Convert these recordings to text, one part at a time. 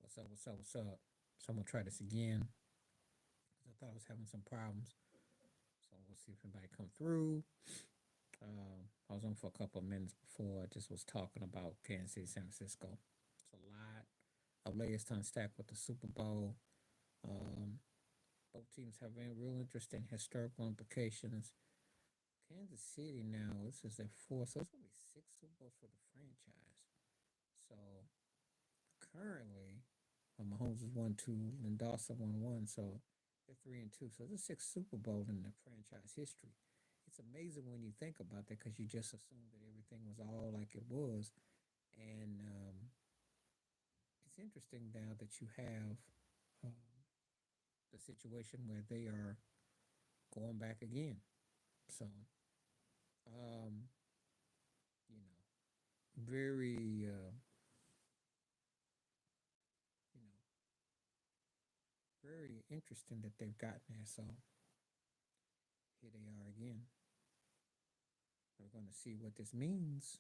What's up? What's up? What's up? So I'm gonna try this again because I thought I was having some problems. So we'll see if anybody come through. I was on for a couple of minutes before. I just was talking about Kansas City, San Francisco. It's a lot of layers to unstack with the Super Bowl. Um, Both teams have very real interesting historical implications. Kansas City now, this is their fourth, so it's gonna be six Super Bowls for the franchise. So currently, Mahomes is 1-2 and Dawson 1-1, so they're 3-2. So the sixth Super Bowl in the franchise history. It's amazing when you think about that because you just assume that everything was all like it was, and it's interesting now that you have um, the situation where they are going back again. So, um, you know, very, you know, very interesting that they've gotten there. So here they are again. We're going to see what this means.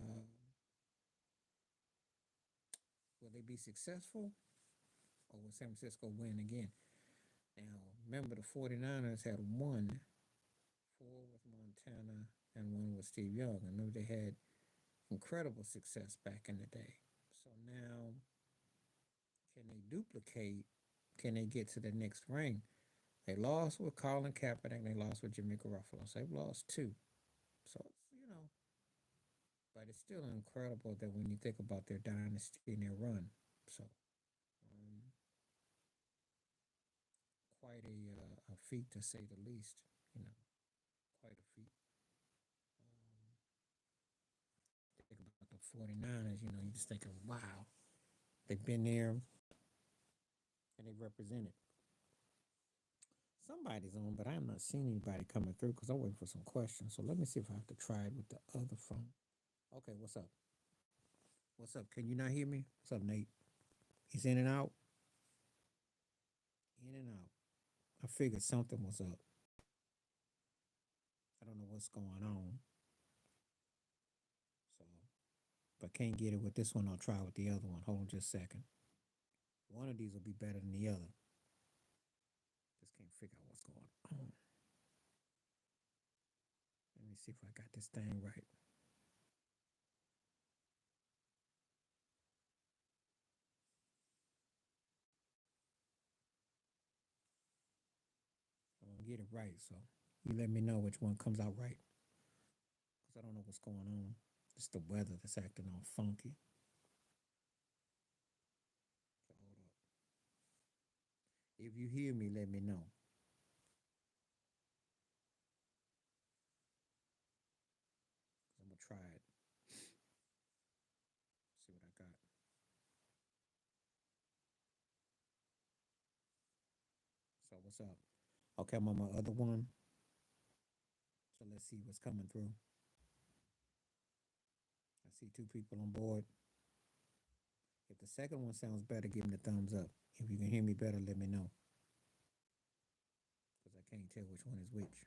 Um, will they be successful or will San Francisco win again? Now, remember the 49ers had won four with Montana and one with Steve Young. I remember they had incredible success back in the day. So now, can they duplicate? Can they get to the next ring? They lost with Colin Kaepernick. They lost with Jimmy Garoppolo. So they've lost two. So but it's still incredible that when you think about their dynasty and their run. So um, quite a feat to say the least. You know, quite a feat. Think about the 49ers, you're just thinking, wow, they've been there and they represented. Somebody's on, but I am not seeing anybody coming through because I'm waiting for some questions. So let me see if I have to try it with the other phone. Okay, what's up? What's up? Can you not hear me? What's up, Nate? He's in and out, in and out. I figured something was up. I don't know what's going on. So, if I can't get it with this one, I'll try with the other one. Hold on just a second. One of these will be better than the other. Just can't figure out what's going on. Let me see if I got this thing right. I'm gonna get it right. So you let me know which one comes out right, because I don't know what's going on. It's the weather that's acting all funky. So hold up. If you hear me, let me know. I'm gonna try it. See what I got. So what's up? Okay, I'm on my other one. So let's see what's coming through. I see two people on board. If the second one sounds better, give me the thumbs up. If you can hear me better, let me know. Because I can't tell which one is which.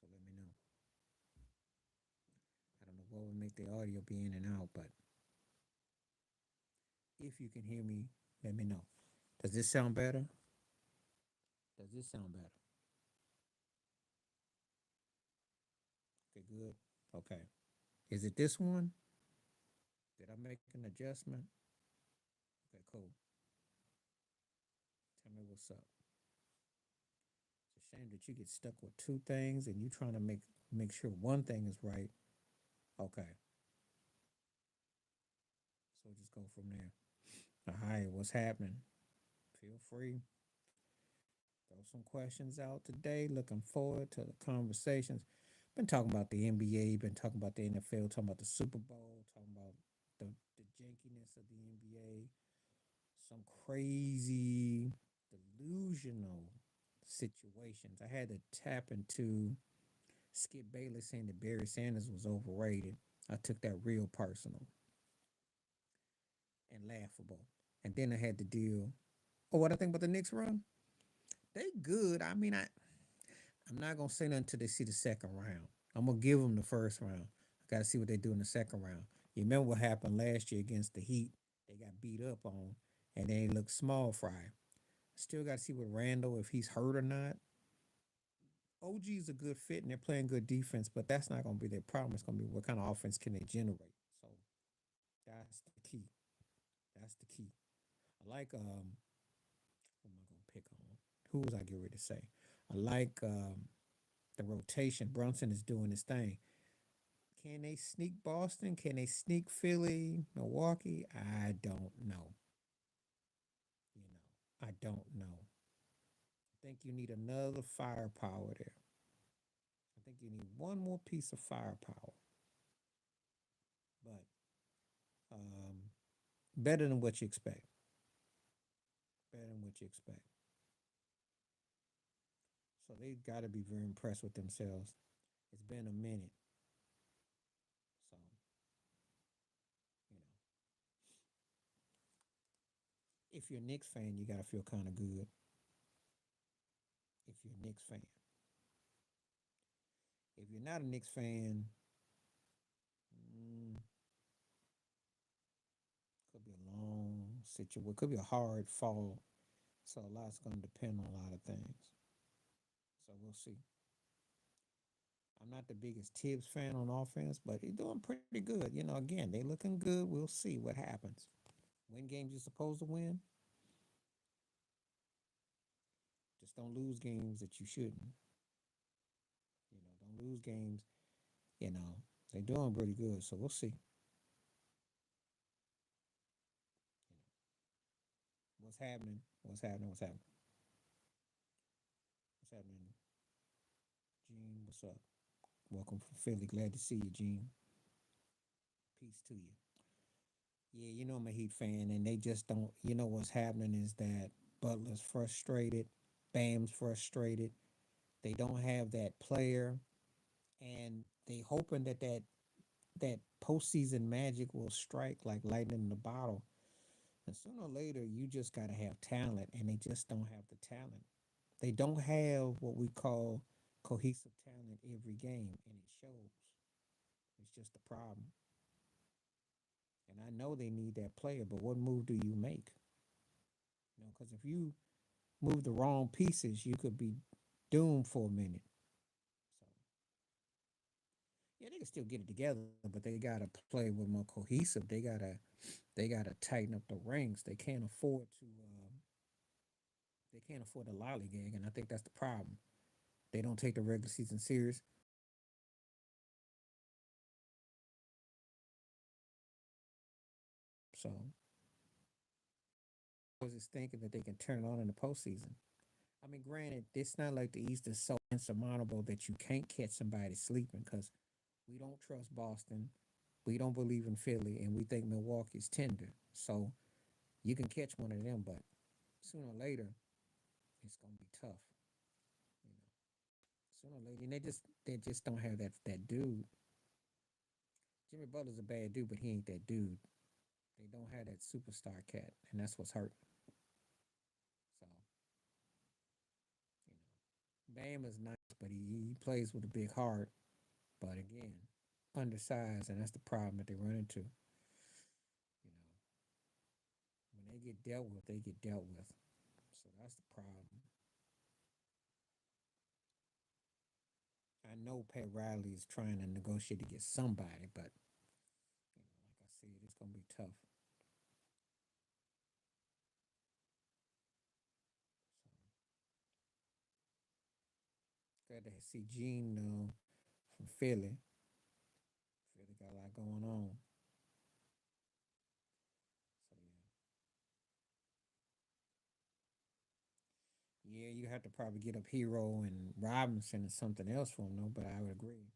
So let me know. I don't know what would make the audio be in and out, but if you can hear me, let me know. Does this sound better? Does this sound better? Okay, good. Okay. Is it this one? Did I make an adjustment? Okay, cool. Tell me what's up. It's a shame that you get stuck with two things and you trying to make sure one thing is right. Okay. So just go from there. All right, what's happening? Feel free. Throw some questions out today. Looking forward to the conversations. Been talking about the NBA, been talking about the NFL, talking about the Super Bowl, talking about the jankiness of the NBA, some crazy, delusional situations. I had to tap into Skip Bayless saying that Barry Sanders was overrated. I took that real personal and laughable. And then I had to deal. Oh, what I think about the Knicks run? They good. I mean, I'm not gonna say nothing until they see the second round. I'm gonna give them the first round. I gotta see what they do in the second round. You remember what happened last year against the Heat? They got beat up on, and they look small fry. Still got to see with Randall if he's hurt or not. OG's a good fit and they're playing good defense, but that's not going to be their problem. It's going to be what kind of offense can they generate. So that's the key. That's the key. I like who am I going to pick on? Who was I get ready to say? I like the rotation. Brunson is doing his thing. Can they sneak Boston? Can they sneak Philly, Milwaukee? I don't know. I don't know. I think you need another firepower there. I think you need one more piece of firepower. But um, better than what you expect. Better than what you expect. So they've got to be very impressed with themselves. It's been a minute. So, you know, if you're a Knicks fan, you got to feel kind of good. If you're a Knicks fan. If you're not a Knicks fan, mm, could be a long situation. Could be a hard fall. So a lot's going to depend on a lot of things. So we'll see. I'm not the biggest Tibbs fan on offense, but he's doing pretty good. Again, they looking good. We'll see what happens. Win games you're supposed to win. Just don't lose games that you shouldn't. Don't lose games. You know, they're doing pretty good. So we'll see. What's happening? What's happening? What's happening? What's happening? Gene, what's up? Welcome from Philly. Glad to see you, Gene. Peace to you. Yeah, I'm a Heat fan, and they just don't. What's happening is that Butler's frustrated, Bam's frustrated. They don't have that player, and they hoping that postseason magic will strike like lightning in the bottle. And sooner or later, you just got to have talent, and they just don't have the talent. They don't have what we call cohesive talent every game, and it shows. It's just a problem. And I know they need that player, but what move do you make? Because if you move the wrong pieces, you could be doomed for a minute. So yeah, they can still get it together, but they gotta play with more cohesive. They gotta tighten up the ranks. They can't afford the lollygag, and I think that's the problem. They don't take the regular season serious. So I was just thinking that they can turn it on in the postseason. I mean, granted, it's not like the East is so insurmountable that you can't catch somebody sleeping because we don't trust Boston, we don't believe in Philly, and we think Milwaukee's tender. So you can catch one of them, but sooner or later, it's gonna be tough. You know, sooner or later, and they just don't have that dude. Jimmy Butler's a bad dude, but he ain't that dude. They don't have that superstar cat, and that's what's hurting. So Bam is nice, but he plays with a big heart. But again, undersized, and that's the problem that they run into. You know, when they get dealt with, they get dealt with. So that's the problem. I know Pat Riley is trying to negotiate to get somebody, but like I said, it's gonna be tough. So glad to see Gene from Philly. Philly got a lot going on. So yeah, you have to probably get up Hero and Robinson and something else for him, though. But I would agree.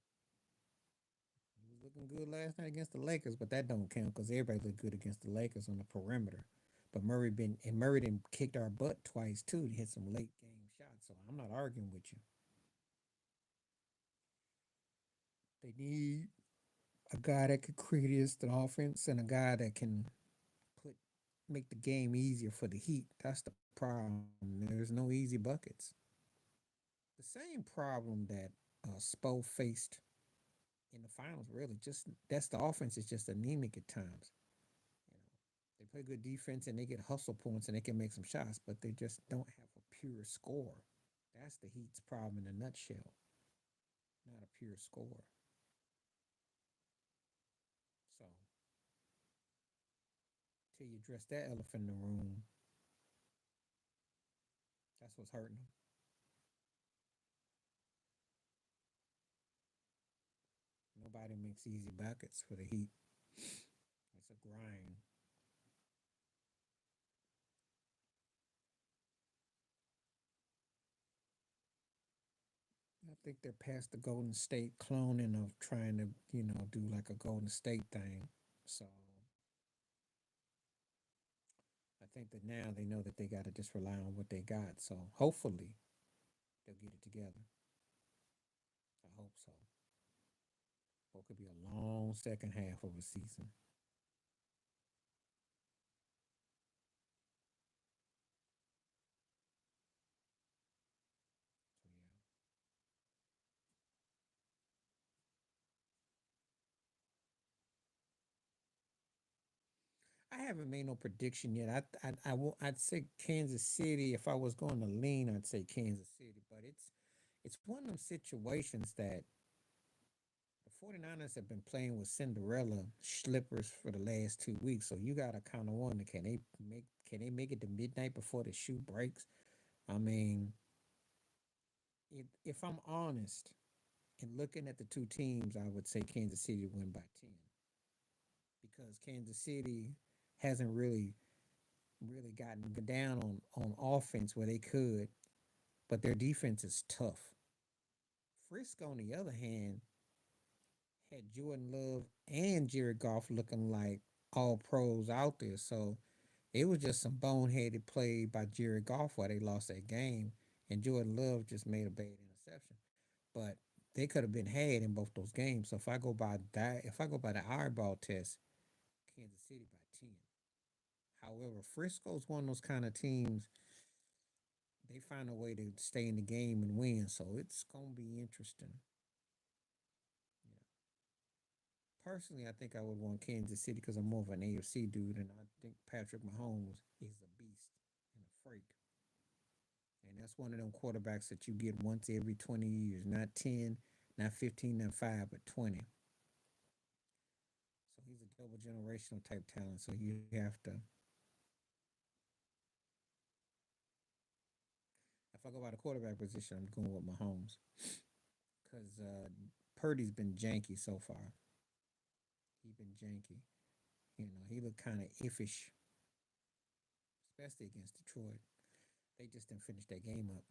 He was looking good last night against the Lakers, but that don't count because everybody looked good against the Lakers on the perimeter. But Murray done kicked our butt twice too. He hit some late game shots, so I'm not arguing with you. They need a guy that could create the offense and a guy that can put make the game easier for the Heat. That's the problem. There's no easy buckets. The same problem that Spo faced in the finals, really. Just that's the offense is just anemic at times. You know, They play good defense and they get hustle points and they can make some shots, but they just don't have a pure score. That's the Heat's problem in a nutshell. Not a pure score. So till you address that elephant in the room, that's what's hurting them. Nobody makes easy buckets for the Heat. It's a grind. I think they're past the Golden State cloning of trying to, do like a Golden State thing. So I think that now they know that they got to just rely on what they got. So hopefully they'll get it together. I hope so. Or it could be a long second half of a season. So yeah, I haven't made no prediction yet. I'd say Kansas City. If I was going to lean, I'd say Kansas City. But it's one of them situations that the 49ers have been playing with Cinderella slippers for the last 2 weeks. So you gotta kind of wonder, can they make it to midnight before the shoe breaks? I mean, if I'm honest and looking at the two teams, I would say Kansas City win by 10 because Kansas City hasn't really gotten down on offense where they could, but their defense is tough. Frisco, on the other hand, had Jordan Love and Jared Goff looking like all pros out there. So it was just some boneheaded play by Jared Goff why they lost that game, and Jordan Love just made a bad interception. But they could have been had in both those games. So if I go by the eyeball test, Kansas City by 10. However, Frisco's one of those kind of teams. They find a way to stay in the game and win. So it's gonna be interesting. Yeah. Personally, I think I would want Kansas City because I'm more of an AFC dude, and I think Patrick Mahomes is a beast and a freak. And that's one of them quarterbacks that you get once every 20 years, not 10, not 15, not 5, but 20. So he's a double generational type talent. So you have to. If I go by the quarterback position, I'm going with Mahomes because Purdy's been janky so far. He's been janky. He looked kind of iffish, especially against Detroit. They just didn't finish that game up,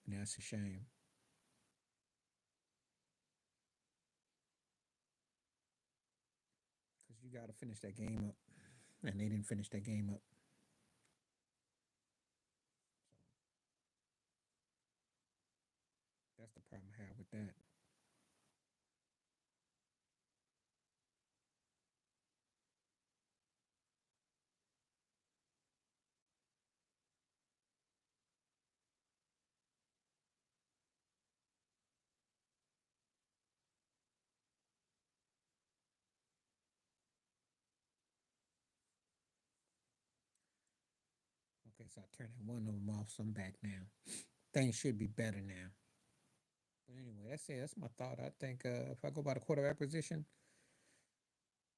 and that's a shame because you got to finish that game up, and they didn't finish that game up. So that's the problem I have with that. Okay, so I turned that one of them off, so I'm back now. Things should be better now. But anyway, that's it. That's my thought. I think if I go by the quarterback position,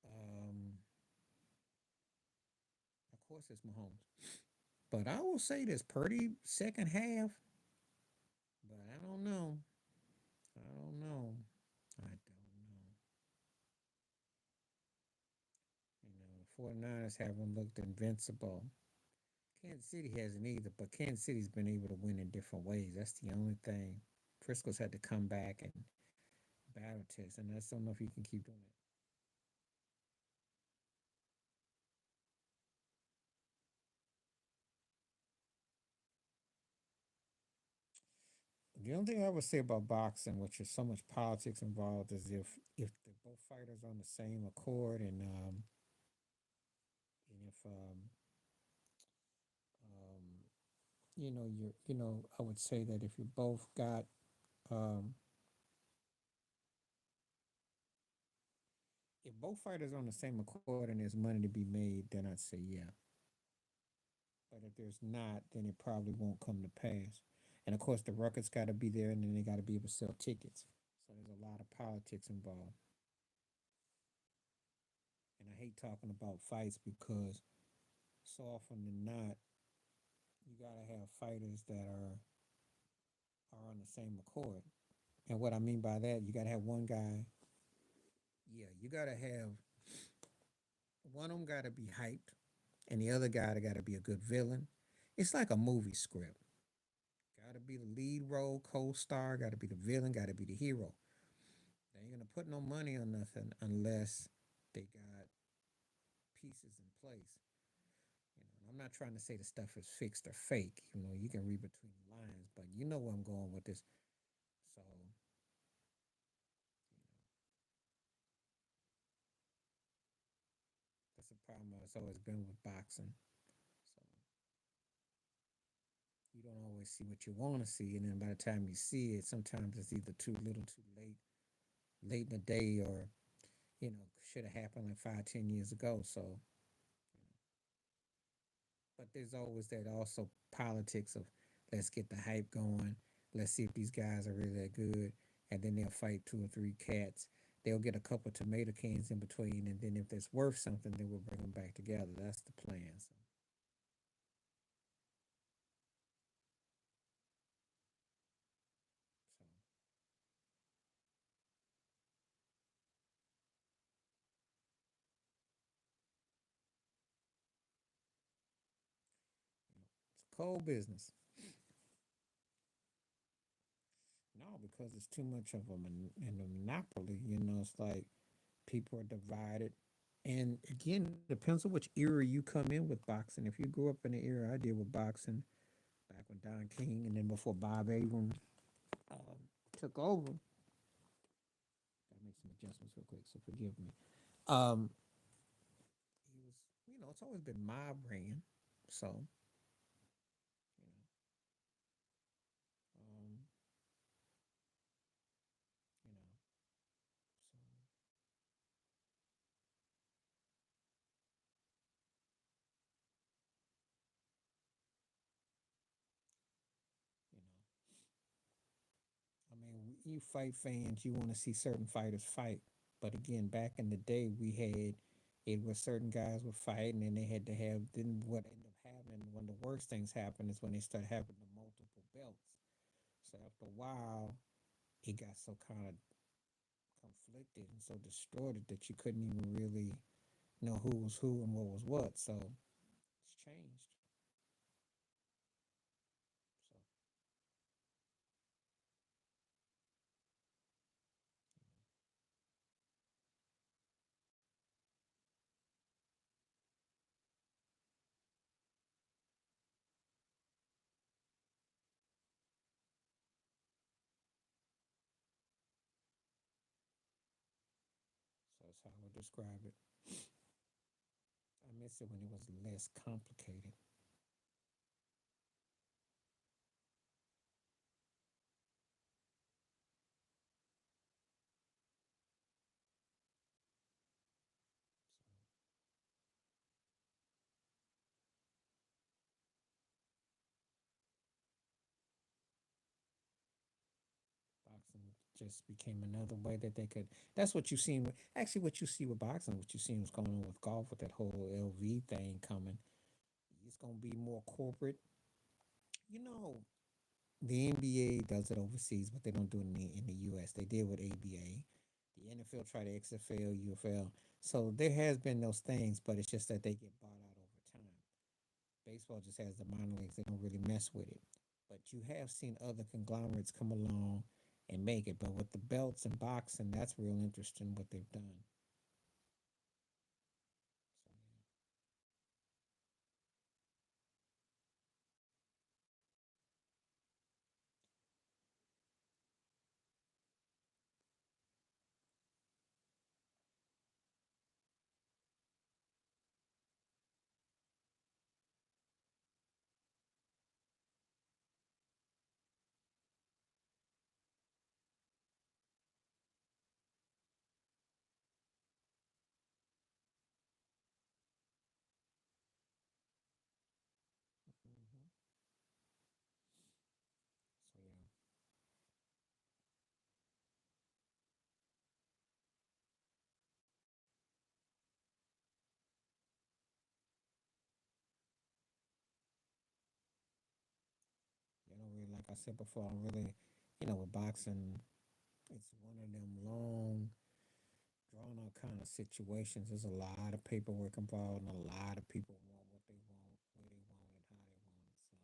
um, of course it's Mahomes. But I will say this Purdy second half, but I don't know. I don't know. I don't know. The 49ers haven't looked invincible. Kansas City hasn't either, but Kansas City's been able to win in different ways. That's the only thing. Frisco's had to come back and battle test, and I just don't know if he can keep doing it. The only thing I would say about boxing, which is so much politics involved, is if the both fighters on the same accord, and if um, I would say that if you both got um, If both fighters on the same accord and there's money to be made, then I'd say yeah. But if there's not, then it probably won't come to pass. And of course, the records got to be there, and then they got to be able to sell tickets. So there's a lot of politics involved. And I hate talking about fights because so often than not, you got to have fighters that are on the same accord. And what I mean by that, you got to have one guy. Yeah, you got to have one of them got to be hyped, and the other guy got to be a good villain. It's like a movie script. Got to be the lead role, co-star. Got to be the villain. Got to be the hero. They ain't gonna put no money on nothing unless they got pieces in place. I'm not trying to say the stuff is fixed or fake. You can read between the lines, but you know where I'm going with this. So, that's a problem that's always been with boxing. So you don't always see what you want to see, and then by the time you see it, sometimes it's either too little, too late, late in the day, or should have happened like 5, 10 years ago. So, but there's always that also politics of let's get the hype going. Let's see if these guys are really that good, and then they'll fight two or three cats. They'll get a couple of tomato cans in between, and then if it's worth something, then we'll bring them back together. That's the plan. So, it's cold business. No, because it's too much of a monopoly. It's like people are divided. And again, it depends on which era you come in with boxing. If you grew up in the era I did with boxing, back when Don King and then before Bob Arum took over, gotta make some adjustments real quick, so forgive me. Um, he was, it's always been my brand, so um, you know, so you know, I mean, you fight fans, you want to see certain fighters fight, but again, back in the day, we had it was certain guys were fighting, and they had to have. Then what ended up happening, one of the worst things happened is when they started having the multiple belts. So after a while, it got so kind of conflicted and so distorted that you couldn't even really know who was who and what was what. So it's changed. So, so that's how I would describe it. I miss it when it was less complicated. Boxing just became another way that they could. That's what you seen. Actually, what you see with boxing, what you seen was going on with golf with that whole LV thing coming. It's gonna be more corporate. You know, the NBA does it overseas, but they don't do it in the U.S. They did with ABA. The NFL tried to XFL, UFL. So there has been those things, but it's just that they get bought out over time. Baseball just has the minor leagues; they don't really mess with it. But you have seen other conglomerates come along and make it. But with the belts and boxing, that's real interesting what they've done. So, like I said before, I'm really, with boxing, it's one of them long, drawn out kind of situations. There's a lot of paperwork involved, and a lot of people want what they want, where they want it, how they want it. So,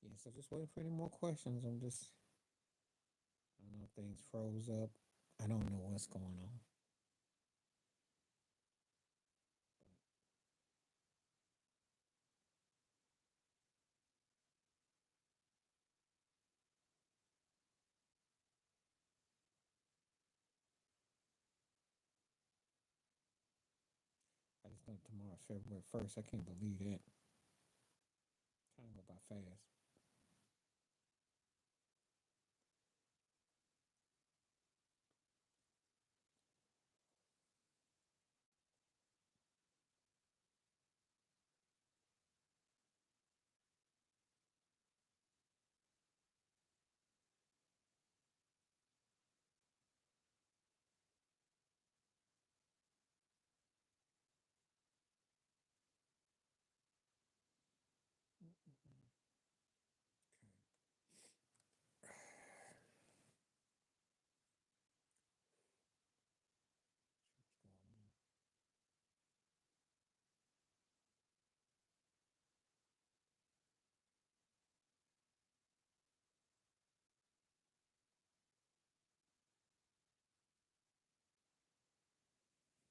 yeah, so just waiting for any more questions. I don't know if things froze up. I don't know what's going on. I just know tomorrow, February 1st. I can't believe that. Time go by fast.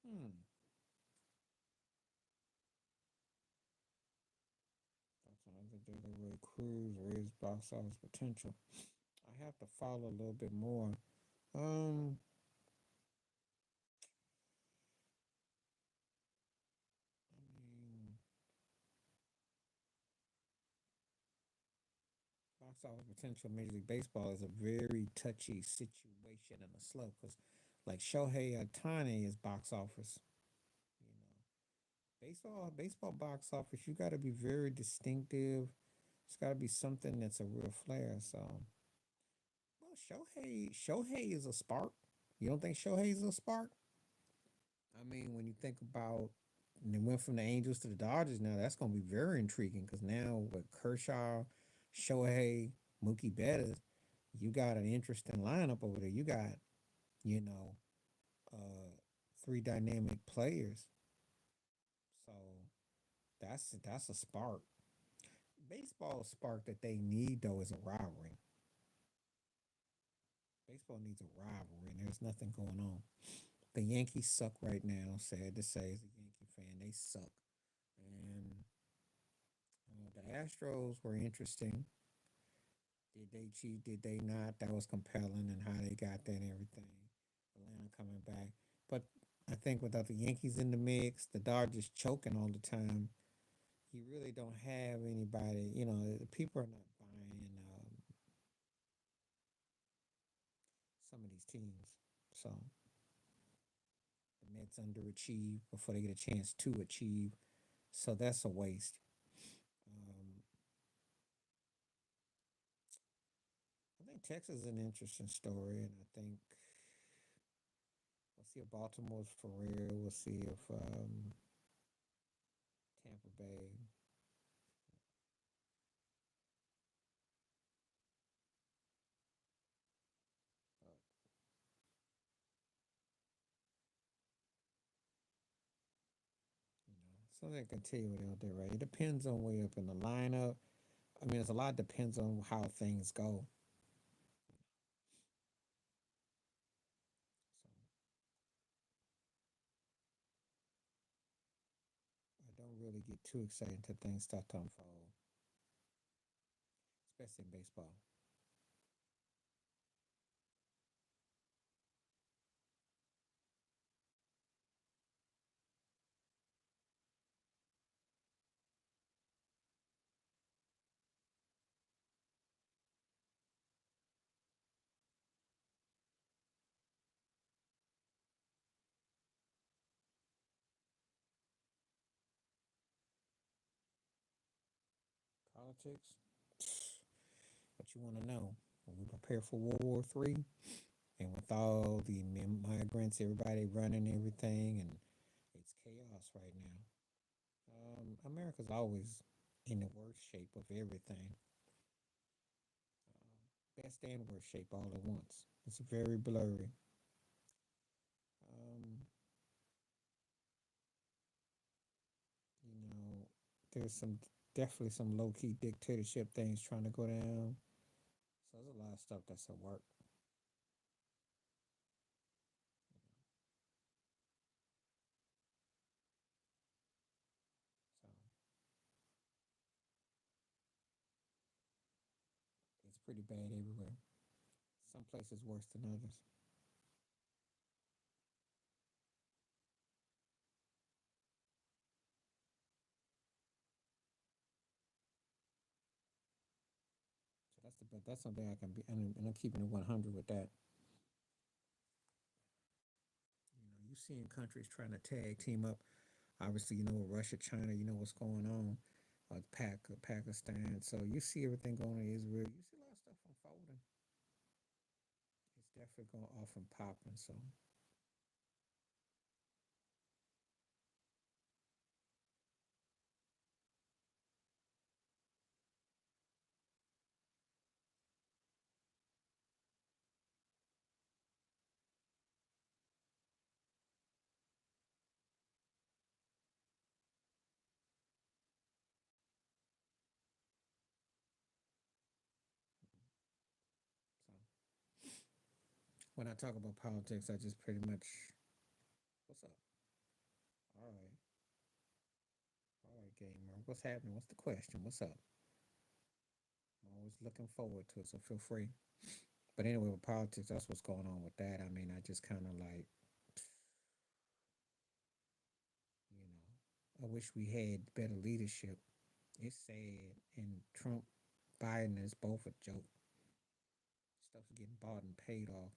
Hmm. That's another delivery cruise raise box office potential. I have to follow a little bit more. Um, I mean, box office potential Major League Baseball is a very touchy situation and a slow because, like Shohei Ohtani is box office. You know, baseball box office. You got to be very distinctive. It's got to be something that's a real flair. So, well, Shohei is a spark. You don't think Shohei is a spark? I mean, when you think about and they went from the Angels to the Dodgers, now that's going to be very intriguing because now with Kershaw, Shohei, Mookie Betts, you got an interesting lineup over there. You got, you know, uh, three dynamic players. So that's a spark. Baseball spark that they need though is a rivalry. Baseball needs a rivalry, and there's nothing going on. The Yankees suck right now. Sad to say, as a Yankee fan, they suck. And the Astros were interesting. Did they cheat? Did they not? That was compelling, and how they got that and everything. Atlanta coming back, but I think without the Yankees in the mix, the Dodgers choking all the time. You really don't have anybody. The people are not buying some of these teams. So the Mets underachieve before they get a chance to achieve. So that's a waste. Um, I think Texas is an interesting story, and I think we'll see if Baltimore's for real. We'll see if Tampa Bay. But, something can tell you what they'll do, right? It depends on where you're up in the lineup. I mean, it's a lot depends on how things go. So I don't really get too excited until things start to unfold, especially in baseball. politics. What you want to know? When we prepare for World War III, and with all the migrants, everybody running everything, and it's chaos right now. America's always in the worst shape of everything. Best and worst shape all at once. It's very blurry. Um, you know, there's some definitely some low key dictatorship things trying to go down. So there's a lot of stuff that's at work. So it's pretty bad everywhere. Some places worse than others. So that's the but that's something I can be and I'm keeping it 100 with that. You seeing countries trying to tag team up. Obviously, with Russia, China, you know what's going on. Pakistan. So you see everything going on in Israel. You see a lot of stuff unfolding. It's definitely going off and popping. So so when I talk about politics, I just pretty much what's up? All right, gamer. What's happening? What's the question? What's up? I'm always looking forward to it, so feel free. But anyway, with politics, that's what's going on with that. I mean, I just kind of like, I wish we had better leadership. It's sad, and Trump, Biden is both a joke. Stuff's getting bought and paid off.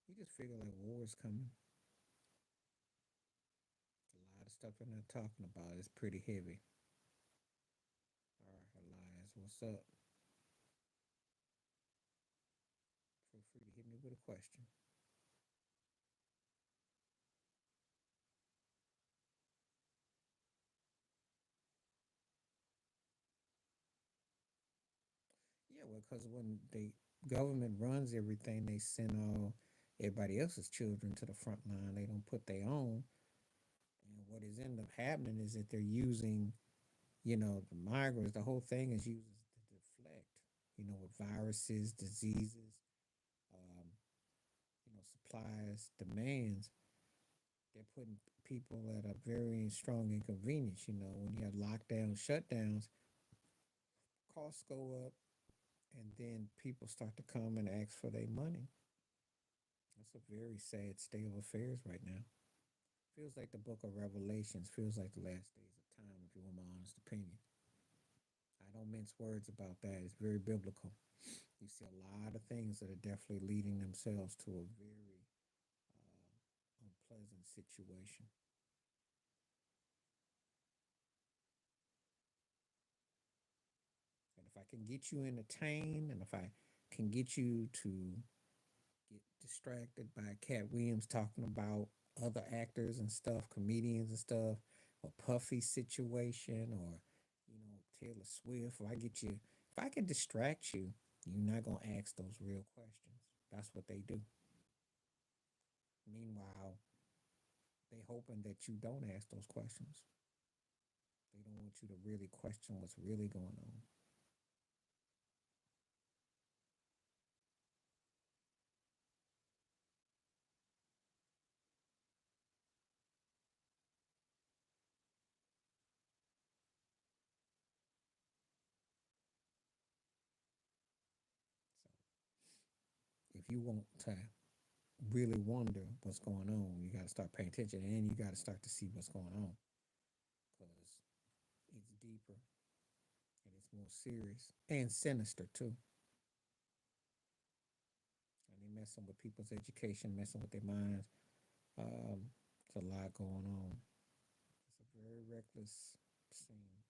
You just figure like war is coming. A lot of stuff they're not talking about is pretty heavy. All right, Elias, what's up? Feel free to hit me with a question. Yeah, well, because when the government runs everything, they send all everybody else's children to the front line. They don't put their own. And what is end up happening is that they're using, the migrants. The whole thing is used to deflect, with viruses, diseases, um, supplies, demands. They're putting people at a very strong inconvenience. When you have lockdowns, shutdowns, costs go up, and then people start to come and ask for their money. That's a very sad state of affairs right now. Feels like the book of Revelations, feels like the last days of time, if you want my honest opinion. I don't mince words about that. It's very biblical. You see a lot of things that are definitely leading themselves to a very unpleasant situation. And if I can get you entertained, and if I can get you to get distracted by Cat Williams talking about other actors and stuff, comedians and stuff, or Puffy situation, or Taylor Swift, or if I can distract you, you're not gonna ask those real questions. That's what they do. Meanwhile, they hoping that you don't ask those questions. They don't want you to really question what's really going on. So if you want to really wonder what's going on, you got to start paying attention, and you got to start to see what's going on because it's deeper and it's more serious and sinister too. And they messing with people's education, messing with their minds. There's a lot going on. It's a very reckless scene.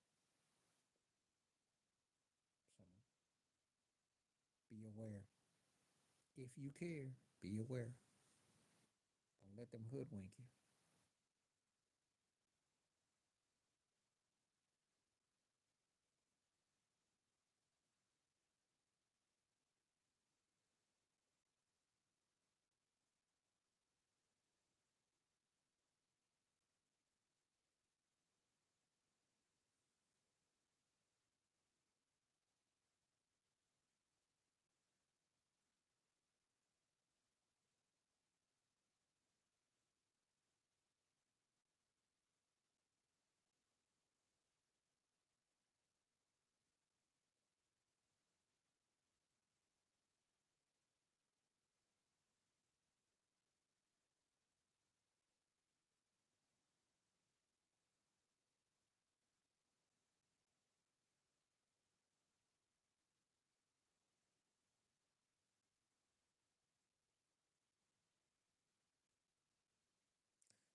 aware. If you care, be aware. Don't let them hoodwink you.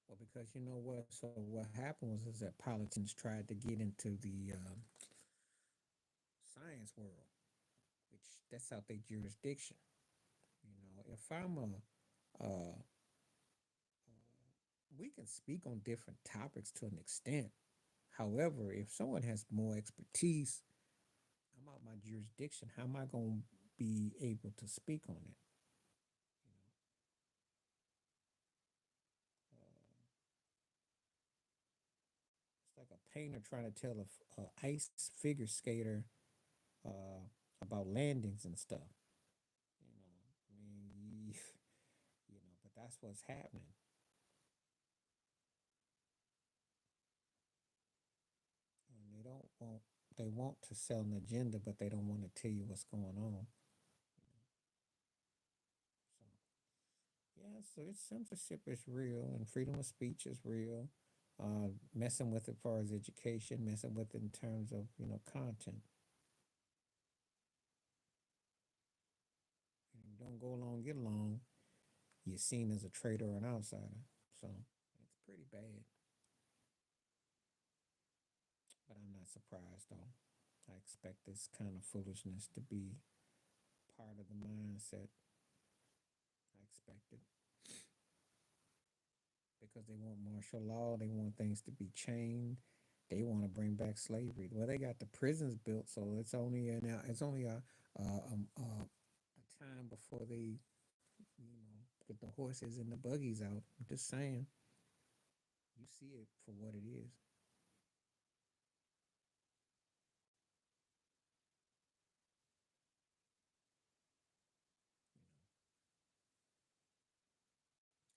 Well, because you know what? So what happened was is that politicians tried to get into the science world, which that's out their jurisdiction. You know, if I'm we can speak on different topics to an extent. However, if someone has more expertise, I'm out my jurisdiction. How am I going to be able to speak on it? It's like a painter trying to tell a ice figure skater uh, about landings and stuff. You know, I mean, you know, but that's what's happening. And they want to sell an agenda, but they don't want to tell you what's going on. So yeah, so it's censorship is real, and freedom of speech is real. Messing with it as far as education, messing with it in terms of content. And you don't go along, get along. You're seen as a traitor or an outsider. So it's pretty bad. But I'm not surprised though. I expect this kind of foolishness to be part of the mindset. I expect it because they want martial law. They want things to be chained. They want to bring back slavery. Well, they got the prisons built, so it's only a time before they get the horses and the buggies out. I'm just saying, you see it for what it is.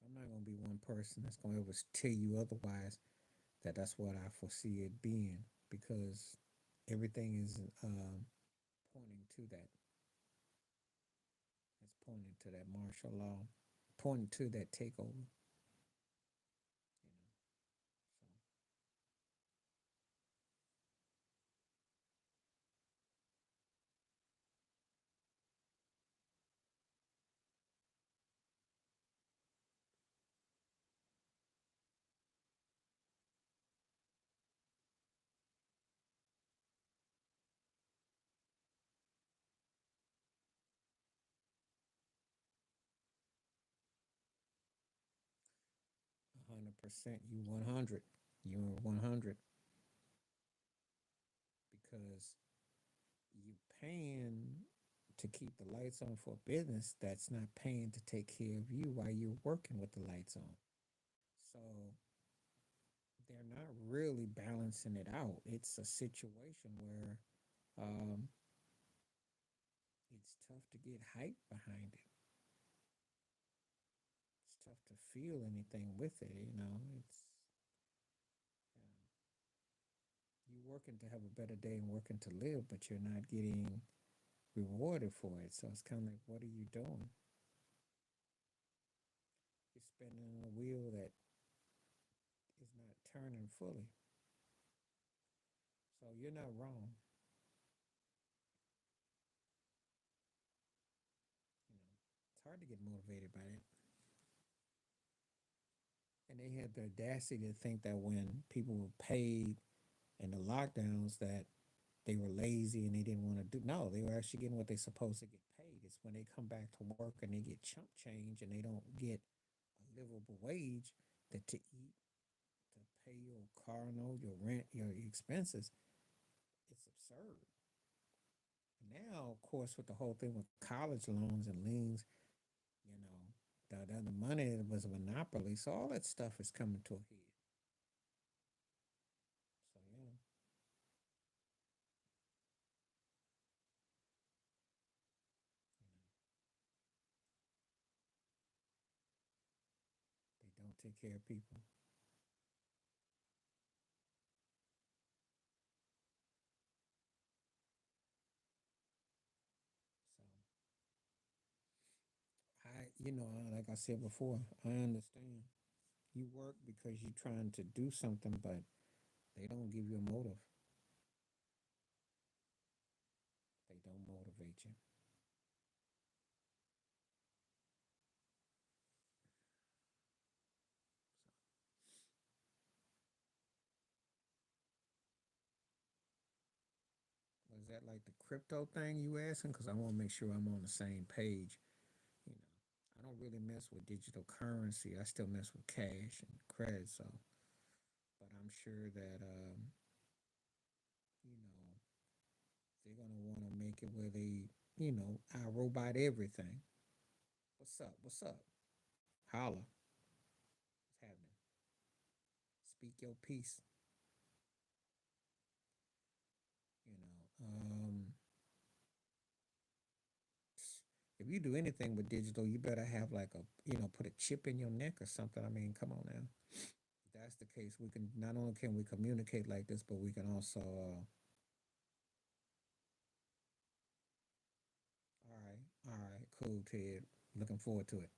I'm not gonna be one person that's gonna ever tell you otherwise. That's what I foresee it being because everything is pointing to that. It's pointing to that martial law, pointing to that takeover. You know, so 100%. You 100. You're 100 because you paying to keep the lights on for a business that's not paying to take care of you while you're working with the lights on. So they're not really balancing it out. It's a situation where um, it's tough to get hype behind it. It's tough to feel anything with it. It's you're working to have a better day and working to live, but you're not getting rewarded for it. So it's kind of like, what are you doing? You're spinning on a wheel that is not turning fully. So you're not wrong. You know, it's hard to get motivated by it. And they had the audacity to think that when people were paid in the lockdowns that they were lazy and they didn't want to do. No, they were actually getting what they're supposed to get paid. is when they come back to work and they get chump change and they don't get a livable wage that to eat, to pay your car note, your rent, your expenses. It's absurd. Now, of course, with the whole thing with college loans and liens, you know, the money was a monopoly. So all that stuff is coming to a head. So yeah, they don't take care of people. So like I said before, I understand. You work because you're trying to do something, but they don't give you a motive. They don't motivate you. Was that like the crypto thing you asking? Because I want to make sure I'm on the same page. You know, I don't really mess with digital currency. I still mess with cash and credit. So, but I'm sure that you know, they're gonna want to make it where they, I robot everything. What's up? What's up? Holla. What's happening? Speak your piece. You know, if you do anything with digital, you better have like a, put a chip in your neck or something. I mean, come on now. If that's the case, we can not only can we communicate like this, but we can also. All right, cool, Ted. Looking forward to it.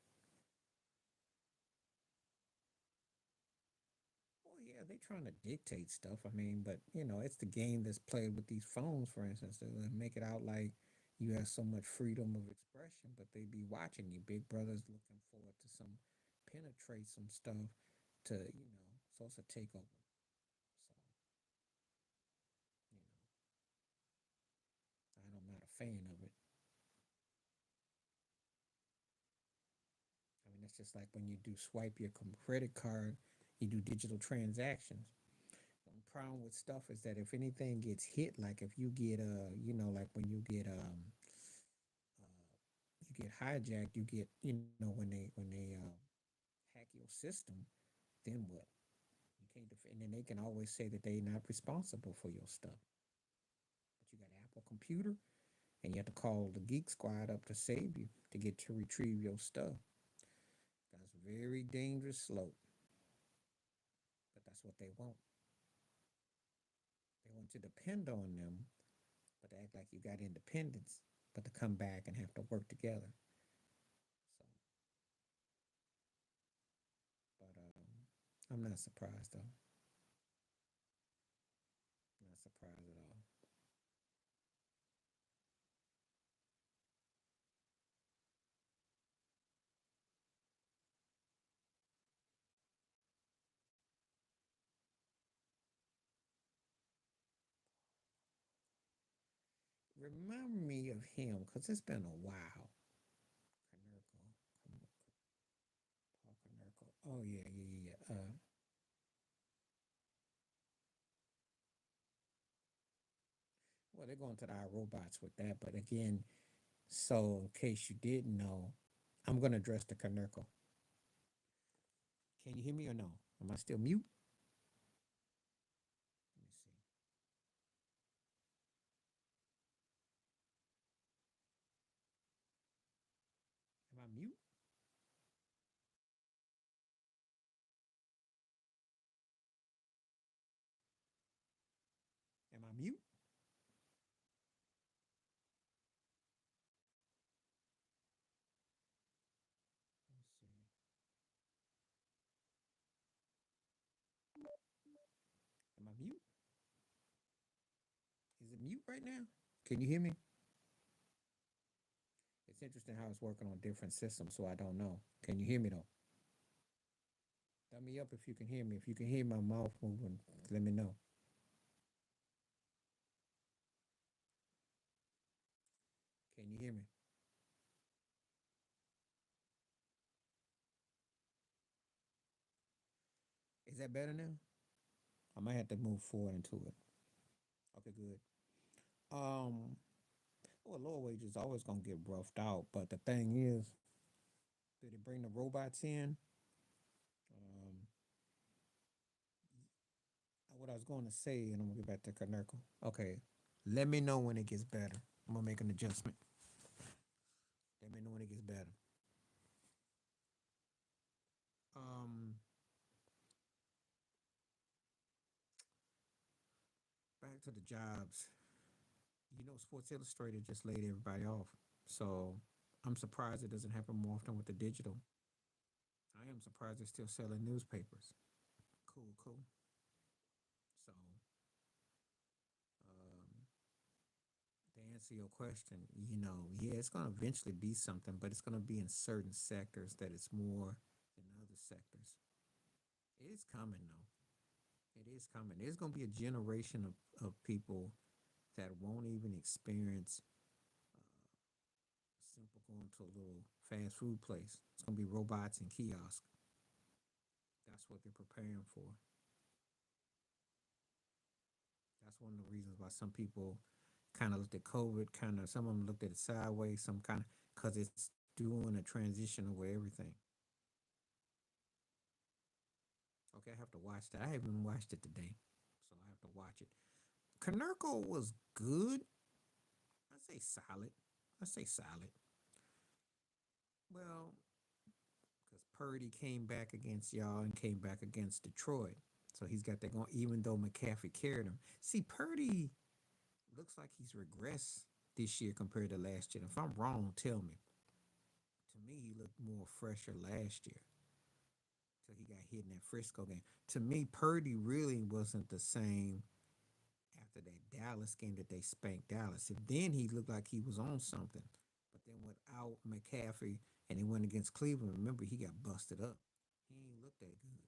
Well, yeah, they trying to dictate stuff. I mean, but it's the game that's played with these phones, for instance. They make it out like you have so much freedom of expression, but they be watching you. Big Brother's looking forward to some penetrate some stuff to, so it's a takeover. So, you know, I'm not a fan of it. I mean, it's just like when you do swipe your credit card, you do digital transactions. The problem with stuff is that if anything gets hit, like if you get like when you get hijacked, you get when they hack your system, then what? You can't defend, and then they can always say that they're not responsible for your stuff. But you got an Apple computer, and you have to call the Geek Squad up to save you to get to retrieve your stuff. That's very dangerous slope, but that's what they want. They want to depend on them, but to act like you got independence, but to come back and have to work together. So, but I'm not surprised though. Not surprised at all. Remind me of him because it's been a while. Canerco. Paul Canerco. Oh yeah, yeah, yeah. Well, they're going to the iRobots with that, but again, so in case you didn't know, I'm gonna address the Canerco. Can you hear me or no? Am I still mute? Let me see. Am I mute? Am I mute? Let's see. Am I mute? Is it mute right now? Can you hear me? It's interesting how it's working on different systems, so I don't know. Can you hear me though? Thumb me up if you can hear me. If you can hear my mouth moving, let me know. Can you hear me? Is that better now? I might have to move forward into it. Okay, good. Um, well, lower wages is always gonna get roughed out, but the thing is, did they bring the robots in? Um, what I was going to say, and I'm gonna get back to Canerco. Okay, let me know when it gets better. I'm gonna make an adjustment. Let me know when it gets better. Um, back to the jobs. You know, Sports Illustrated just laid everybody off. So I'm surprised it doesn't happen more often with the digital. I am surprised they're still selling newspapers. Cool, cool. So, um, to answer your question, yeah, it's going to eventually be something, but it's going to be in certain sectors that it's more than other sectors. It is coming, though. It is coming. There's going to be a generation of people that won't even experience simple going to a little fast food place. It's going to be robots and kiosks. That's what they're preparing for. That's one of the reasons why some people kind of looked at COVID, kind of some of them looked at it sideways, some kind of because it's doing a transition over everything. Okay, I have to watch that. I haven't watched it today, so I have to watch it. Canerco was good. I say solid. I say solid. Well, because Purdy came back against y'all and came back against Detroit, so he's got that going. Even though McCaffrey carried him, see Purdy looks like he's regressed this year compared to last year. If I'm wrong, tell me. To me, he looked more fresher last year till he got hit in that Frisco game. To me, Purdy really wasn't the same after that Dallas game that they spanked Dallas. And then he looked like he was on something. But then without McCaffrey and he went against Cleveland, remember he got busted up. He didn't look that good.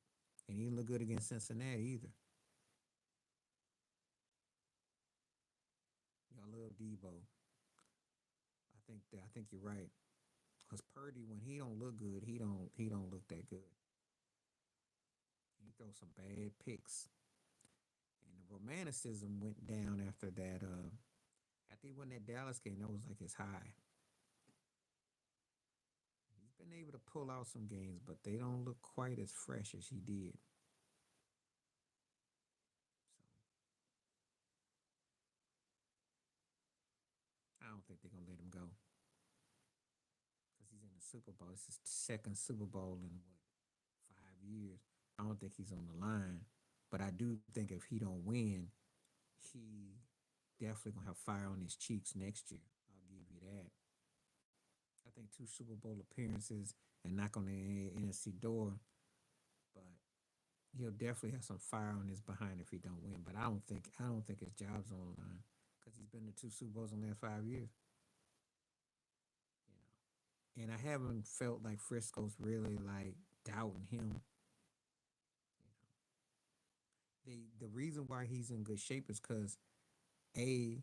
And he didn't look good against Cincinnati either. Y'all love Debo. I think you're right. Cause Purdy, when he don't look good, he don't look that good. He throws some bad picks. And the romanticism went down after that. After he won that Dallas game, that was like his high. He's been able to pull out some games, but they don't look quite as fresh as he did. So I don't think they're gonna let him go because he's in the Super Bowl. It's his second Super Bowl in what 5 years. I don't think he's on the line, but I do think if he don't win, he definitely gonna have fire on his cheeks next year. I'll give you that. I think two Super Bowl appearances and knock on the NFC door, but he'll definitely have some fire on his behind if he don't win. But I don't think his job's on the line because he's been to two Super Bowls in the last 5 years. And I haven't felt like Frisco's really like doubting him. The reason why he's in good shape is because a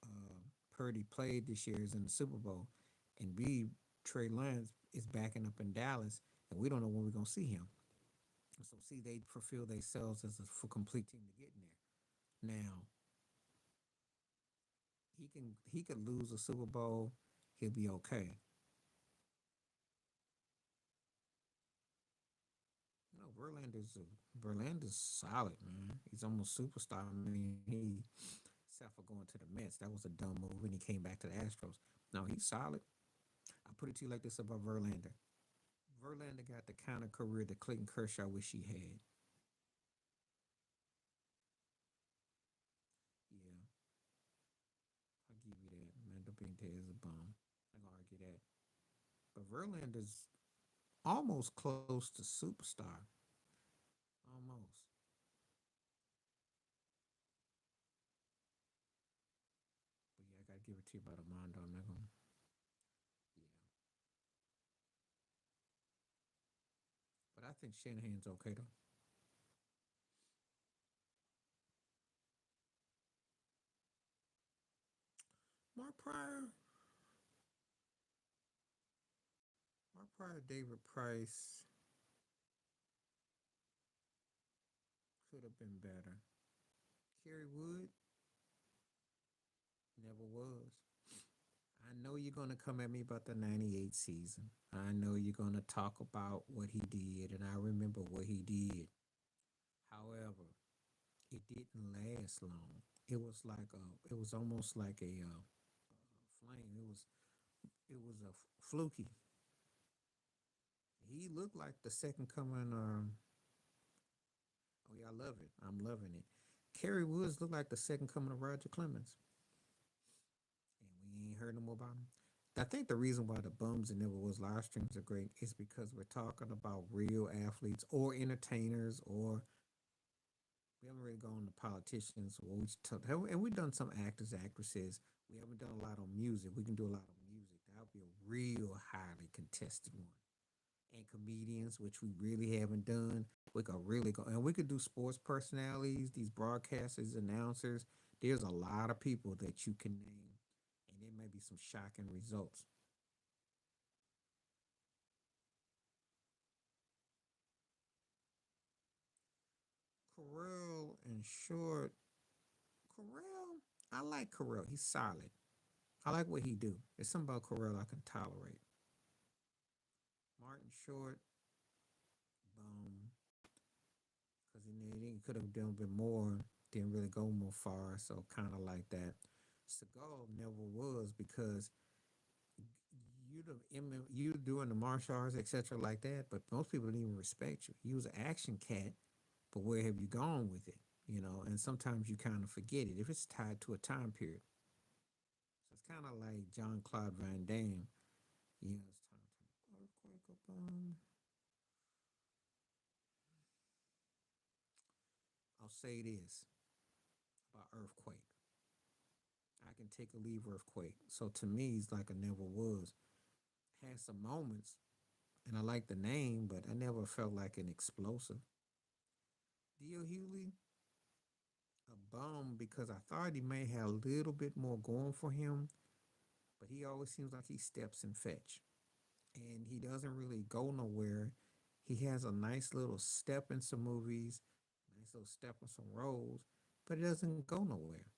uh, Purdy played this year is in the Super Bowl, and B Trey Lance is backing up in Dallas, and we don't know when we're gonna see him. So see, they fulfill themselves as a full complete team to get in there. Now he could lose a Super Bowl, he'll be okay. You know, Verlander's solid, man. He's almost superstar. I mean, he except for going to the Mets, that was a dumb move, and he came back to the Astros. No, he's solid. I put it to you like this about Verlander. Verlander got the kind of career that Clayton Kershaw wish he had. Yeah, I'll give you that. Mando Pinta is a bum. I'm gonna argue that. But Verlander's almost close to superstar. Almost. But yeah, I gotta give it to you about Armando. I'm not gonna. Yeah. But I think Shanahan's okay though. Mark Pryor, Mark Pryor, David Price. could have been better. Kerry Wood never was. I know you're going to come at me about the 98 season. I know you're going to talk about what he did, and I remember what he did. However, it didn't last long. It was almost like a flame. It was a fluky. He looked like the second coming. Oh yeah, I love it. I'm loving it. Kerry Woods looked like the second coming of Roger Clemens, and we ain't heard no more about him. I think the reason why the bums and never was live streams are great is because we're talking about real athletes or entertainers, or we haven't really gone to politicians. And we've done some actors, actresses. We haven't done a lot on music. We can do a lot on music. That would be a real highly contested one. And comedians, which we really haven't done. We could really go, and we could do sports personalities, these broadcasters, announcers. There's a lot of people that you can name, and there may be some shocking results. Carell and Short, Carell, I like Carell. He's solid. I like what he do. There's something about Carell I can tolerate. Martin Short, because he could have done a bit more. Didn't really go more far, so kind of like that. Seagal never was because you doing the martial arts, etc., like that. But most people didn't even respect you. You was an action cat, but where have you gone with it? And sometimes you kind of forget it if it's tied to a time period. So it's kind of like John Claude Van Damme. It's time to earthquake up on. I'll say this about earthquake. I can take or leave earthquake. So to me, he's like a never was. Had some moments, and I like the name, but I never felt like an explosive. Dio Hewley, a bum because I thought he may have a little bit more going for him, but he always seems like he steps and fetch, and he doesn't really go nowhere. He has a nice little step in some movies, nice little step in some roles, but it doesn't go nowhere.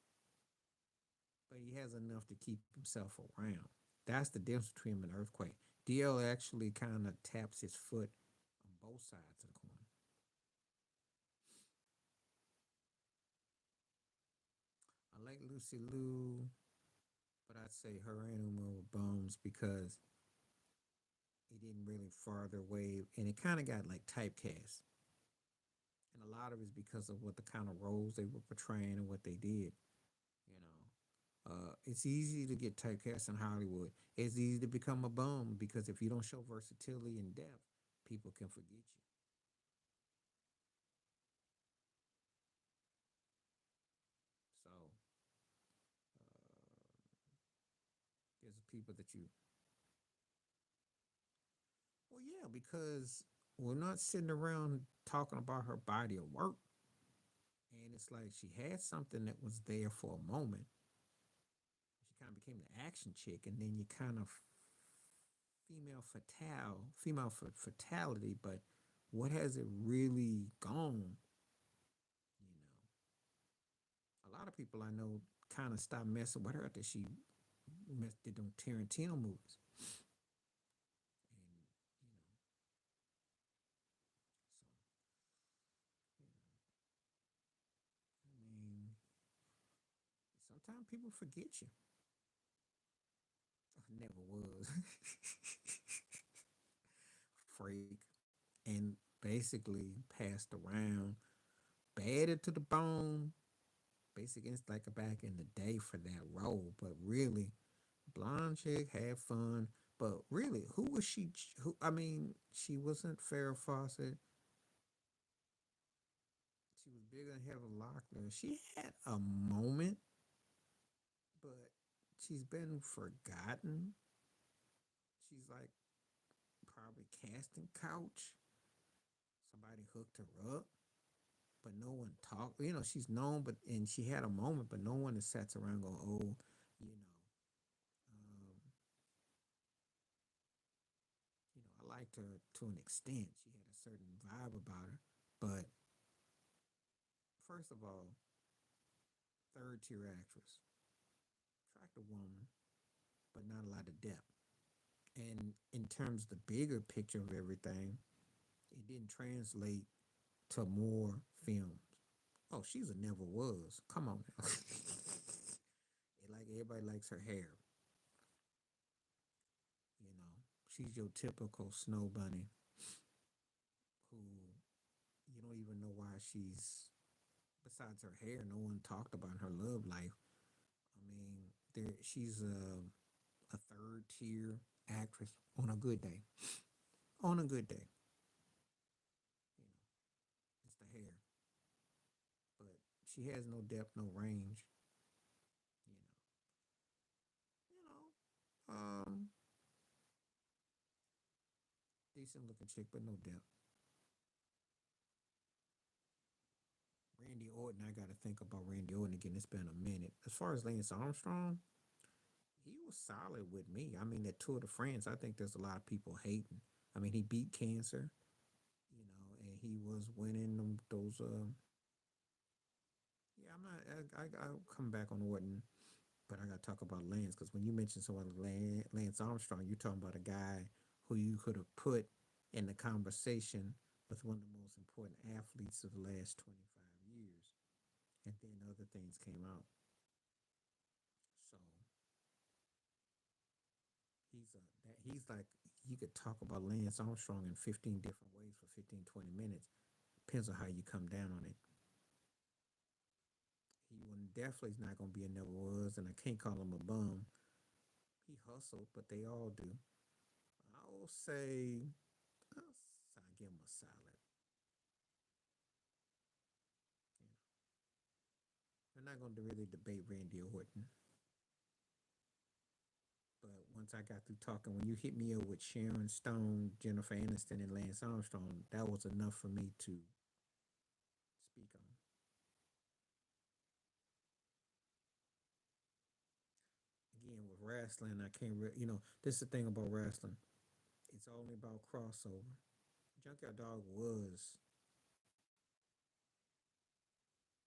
But he has enough to keep himself around. That's the difference between him and Earthquake. DL actually kind of taps his foot on both sides of the coin. I like Lucy Liu, but I'd say her and Uma were bums because he didn't really farther wave, and it kind of got like typecast. And a lot of it's because of what the kind of roles they were portraying and what they did. It's easy to get typecast in Hollywood. It's easy to become a bum because if you don't show versatility and depth, people can forget you. So there's people that you, well, yeah, because we're not sitting around talking about her body of work. And it's like she had something that was there for a moment. She kind of became the action chick, and then you kind of female fatality. But what has it really gone? You know, a lot of people I know kind of stopped messing with her after she did them Tarantino movies. And I mean, sometimes people forget you. I never was freak, and basically passed around, battered to the bone. Basically, it's like a back in the day for that role, but really, blonde chick had fun. But really, who was she? Who I mean, she wasn't Farrah Fawcett. She was bigger than Heather Locklear. She had a moment, but she's been forgotten. She's like probably casting couch. Somebody hooked her up, but no one talked. She's known, but and she had a moment, but no one has sat around going, "Oh, you know, I liked her to an extent. She had a certain vibe about her, but First of all, third tier actress, attractive woman, but not a lot of depth. And in terms of the bigger picture of everything, it didn't translate to more films. Oh, she's a never was. Come on now. It like everybody likes her hair. You know, she's your typical snow bunny who you don't even know why she's. Besides her hair, no one talked about her love life. I mean, she's a third tier actress on a good day. On a good day, you know, it's the hair, but she has no depth, no range. You know, decent looking chick, but no depth. Randy Orton, I got to think about Randy Orton again. It's been a minute. As far as Lance Armstrong, he was solid with me. I mean, that Tour de France, I think there's a lot of people hating. I mean, he beat cancer, you know, and he was winning those. Yeah, I'm not. I'll come back on Orton, but I got to talk about Lance because when you mention someone like Lance Armstrong, you're talking about a guy who you could have put in the conversation with one of the most important athletes of the last 25 years, and then other things came out. So he's like you could talk about Lance Armstrong in 15 different ways for 15, 20 minutes. Depends on how you come down on it. He definitely not gonna be a never was, and I can't call him a bum. He hustled, but they all do. I will say I'll give him a solid. You know, we're not gonna really debate Randy Orton, but once I got through talking, when you hit me up with Sharon Stone, Jennifer Aniston, and Lance Armstrong, that was enough for me to speak on. Again, with wrestling, I can't. This is the thing about wrestling. It's only about crossover. Junkyard Dog was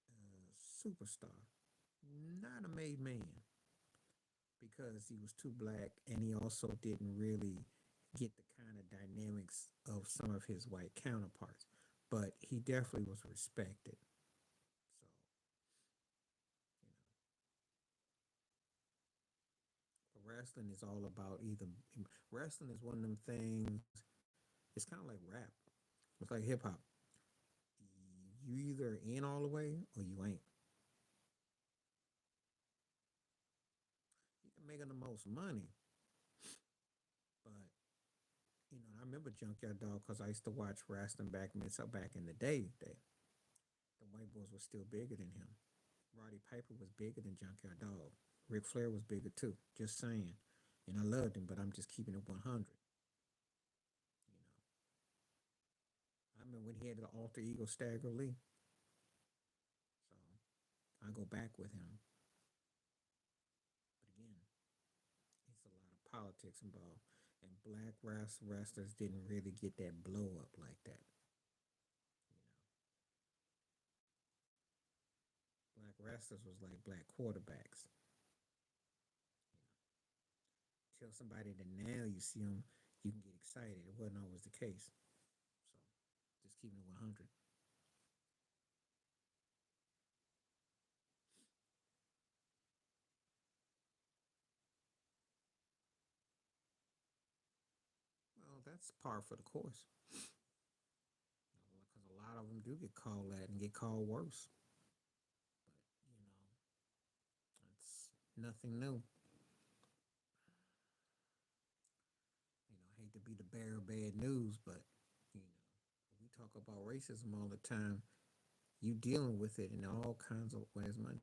a superstar, not a made man, because he was too black, and he also didn't really get the kind of dynamics of some of his white counterparts. But he definitely was respected. So, but wrestling is all about either. Wrestling is one of them things. It's kind of like rap. It's like hip hop. You either in all the way or you ain't. You can make the most money, but I remember Junkyard Dog because I used to watch wrestling back in the day. The white boys were still bigger than him. Roddy Piper was bigger than Junkyard Dog. Ric Flair was bigger too. Just saying. And I loved him, but I'm just keeping it 100. You know, I remember when he had the alter ego Stagger Lee. So I go back with him. But again, it's a lot of politics involved. And black wrestlers didn't really get that blow up like that. Black wrestlers was like black quarterbacks. Tell somebody that now you see them, you can get excited. It wasn't always the case. So just keeping it 100. Well, that's par for the course. Because a lot of them do get called that and get called worse. But, it's nothing new. Hate to be the bearer of bad news, but, you know, we talk about racism all the time. You dealing with it in all kinds of ways, money.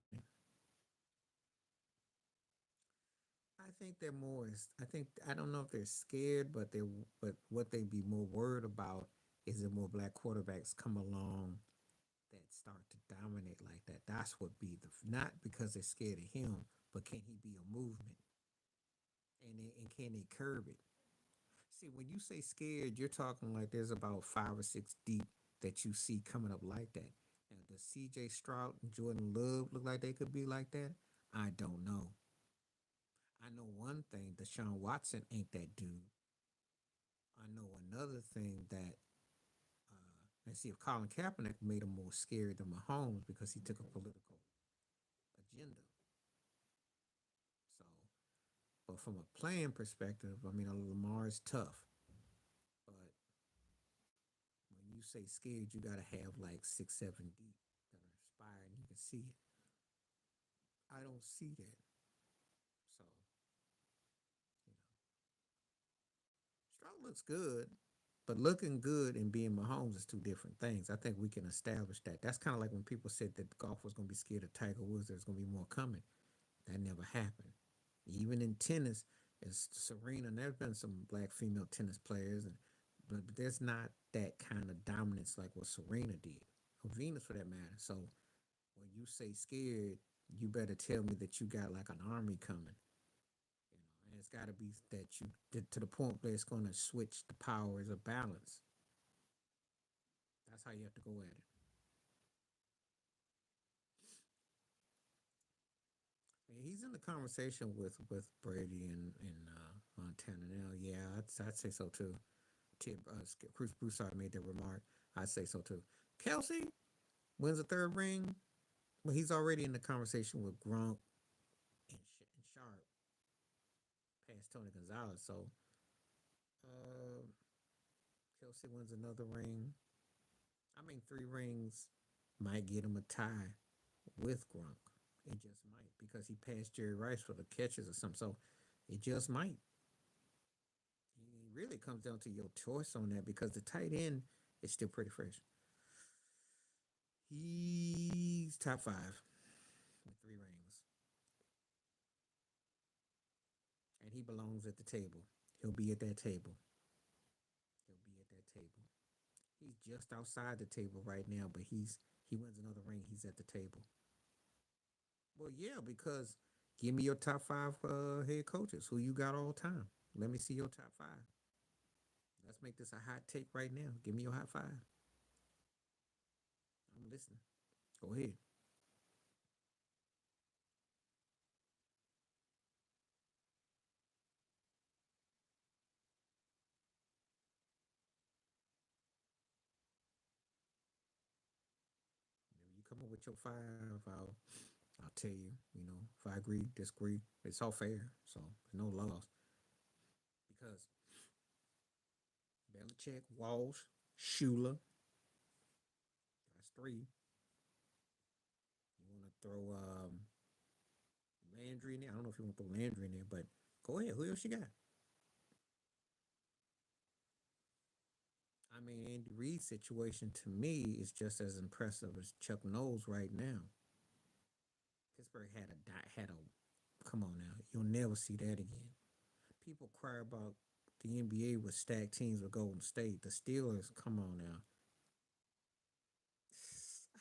I think they're more. I don't know if they're scared, but what they be more worried about is that more black quarterbacks come along that start to dominate like that. That's what be the not because they're scared of him, but can he be a movement and can they curb it? See, when you say scared, you're talking like there's about 5 or 6 deep that you see coming up like that. Now, does CJ Stroud and Jordan Love look like they could be like that? I don't know. I know one thing: Deshaun Watson ain't that dude. I know another thing that let's see if Colin Kaepernick made him more scared than Mahomes because he took a political agenda. So, but from a playing perspective, I mean, Lamar is tough, but when you say scared, you got to have like 6, 7 deep that are inspired and you can see it. I don't see that. So, you know, Stroud looks good, but looking good and being Mahomes is two different things. I think we can establish that. That's kind of like when people said that golf was going to be scared of Tiger Woods, there's going to be more coming. That never happened. Even in tennis, it's Serena. And there's been some black female tennis players, but there's not that kind of dominance like what Serena did, or Venus for that matter. So when you say scared, you better tell me that you got like an army coming. And it's got to be that you to the point where it's going to switch the powers of balance. That's how you have to go at it. And he's in the conversation with Brady and Montana now. Yeah, I'd say so too. Bruce Broussard made that remark. I'd say so too. Kelsey wins the third ring. Well, he's already in the conversation with Gronk and Sharp past Tony Gonzalez. So uh, Kelsey wins another ring. I mean, 3 rings might get him a tie with Gronk. It just might because he passed Jerry Rice for the catches or something. So it just might. It really comes down to your choice on that because the tight end is still pretty fresh. He's top 5 with 3 rings, and he belongs at the table. He'll be at that table. He'll be at that table. He's just outside the table right now, but he wins another ring. He's at the table. Well, yeah, because give me your top 5 head coaches who you got all time. Let me see your top 5. Let's make this a hot take right now. Give me your hot 5. I'm listening. Go ahead. Whenever you come up with your 5, I'll tell you. You know, if I agree, disagree, it's all fair. So there's no loss because Belichick, Walsh, Shula. That's 3. You want to throw Landry in there? I don't know if you want to throw Landry in there, but go ahead. Who else you got? I mean, Andy Reid's situation to me is just as impressive as Chuck Knowles right now. Pittsburgh had a come on now. You'll never see that again. People cry about the NBA with stacked teams with Golden State. The Steelers, come on now.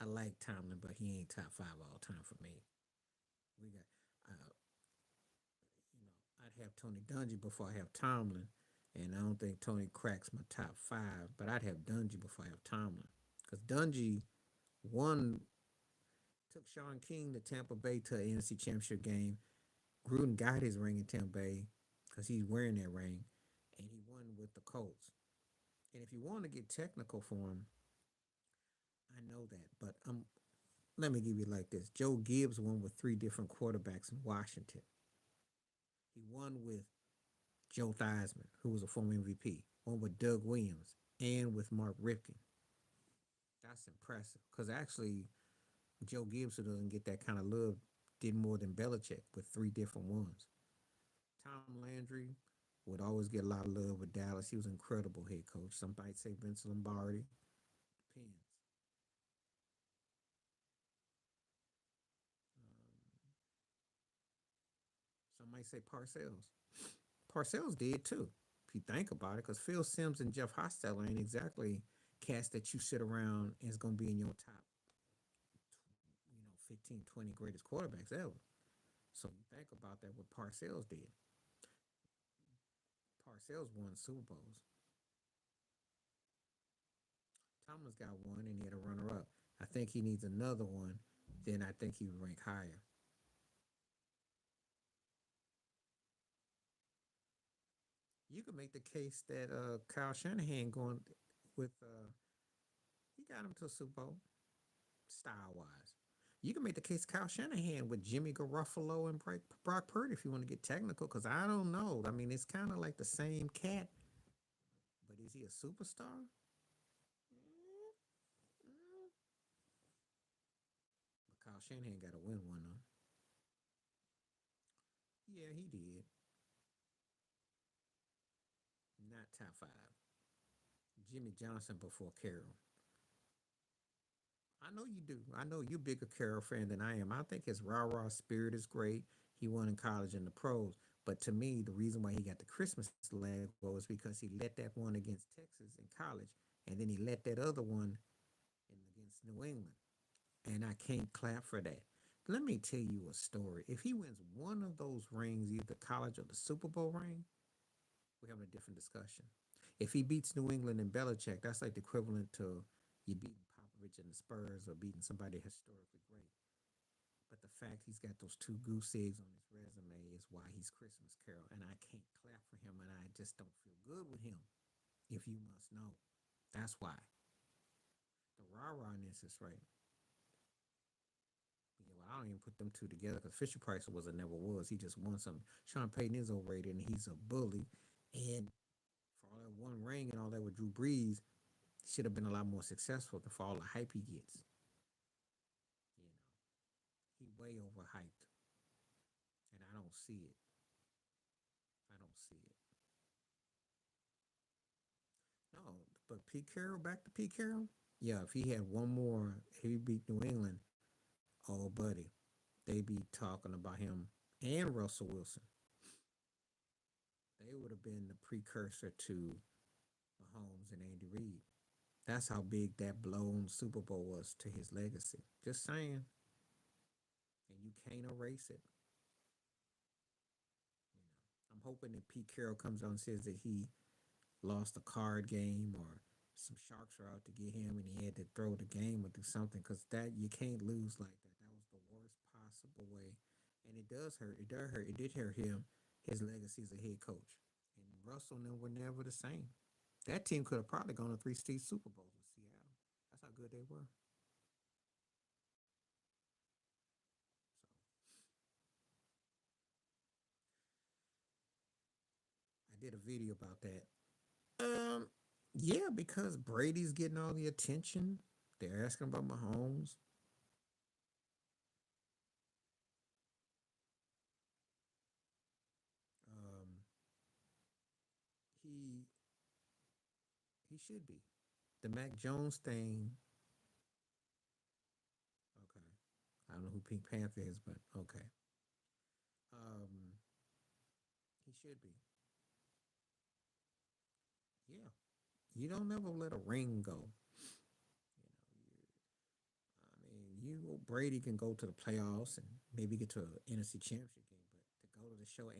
I like Tomlin, but he ain't top 5 all time for me. We got, you know, I'd have Tony Dungy before I have Tomlin, and I don't think Tony cracks my top 5. But I'd have Dungy before I have Tomlin, because Dungy won, took Sean King to Tampa Bay to an NFC Championship game. Gruden got his ring in Tampa Bay because he's wearing that ring, and he won with the Colts. And if you want to get technical for him, I know that, but let me give you like this: Joe Gibbs won with 3 different quarterbacks in Washington. He won with Joe Theismann, who was a former MVP. Won with Doug Williams and with Mark Ripken. That's impressive because actually Joe Gibbs, who doesn't get that kind of love, did more than Belichick with 3 different ones. Tom Landry would always get a lot of love with Dallas. He was an incredible head coach. Some might say Vince Lombardi. Depends. Some might say Parcells. Parcells did too, if you think about it, because Phil Simms and Jeff Hostetler ain't exactly cats that you sit around and is going to be in your top, 15, 20 greatest quarterbacks ever. So you think about that, what Parcells did. Parcells won Super Bowls. Thomas got one and he had a runner up. I think he needs another one. Then I think he would rank higher. You could make the case that Kyle Shanahan going with he got him to a Super Bowl style wise. You can make the case Kyle Shanahan with Jimmy Garoppolo and Brock Purdy if you want to get technical, because I don't know. I mean, it's kind of like the same cat, but is he a superstar? But Kyle Shanahan got to win one though. Yeah, he did. Not top five. Jimmy Johnson before Carroll. I know you do. I know you're a bigger Carroll fan than I am. I think his rah rah spirit is great. He won in college and the pros. But to me, the reason why he got the Christmas leg was because he let that one against Texas in college, and then he let that other one in against New England. And I can't clap for that. Let me tell you a story. If he wins one of those rings, either college or the Super Bowl ring, we're having a different discussion. If he beats New England and Belichick, that's like the equivalent to you beating Popovich and the Spurs or beating somebody historically great. But the fact he's got those two goose eggs on his resume is why he's Christmas Carol. And I can't clap for him, and I just don't feel good with him, if you must know. That's why. The rah rahness is right. Yeah, well, I don't even put them two together because Fisher Price was a never was. He just won some. Sean Payton is overrated and he's a bully. And for all that one ring and all that with Drew Brees, should have been a lot more successful for all the hype he gets. You know, he way overhyped, and I don't see it. I don't see it. No, but Pete Carroll, back to Pete Carroll. Yeah, if he had one more, if he beat New England, oh buddy, they be talking about him and Russell Wilson. They would have been the precursor to Mahomes and Andy Reid. That's how big that blown Super Bowl was to his legacy. Just saying, and you can't erase it. You know, I'm hoping that Pete Carroll comes out and says that he lost a card game or some sharks are out to get him and he had to throw the game or do something, because that you can't lose like that. That was the worst possible way, and it does hurt. It does hurt. It did hurt him. His legacy as a head coach, and Russell and them were never the same. That team could have probably gone to three state Super Bowls with Seattle. That's how good they were. So I did a video about that. Um, yeah, because Brady's getting all the attention. They're asking about Mahomes. Um, he he should be. The Mac Jones thing. Okay, I don't know who Pink Panther is, but okay. Um, he should be. Yeah, you don't never let a ring go. I mean, you Brady can go to the playoffs and maybe get to an NFC Championship game, but to go to the show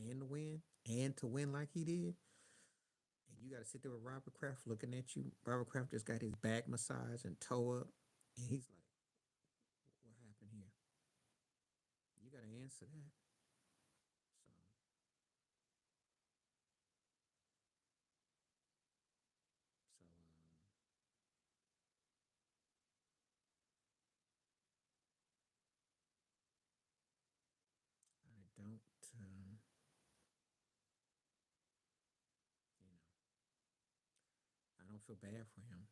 and to win like he did, and you got to sit there with Robert Kraft looking at you. Robert Kraft just got his back massage and toe up, and he's like, "What happened here?" You got to answer that. So, I don't, you know, I don't feel bad for him.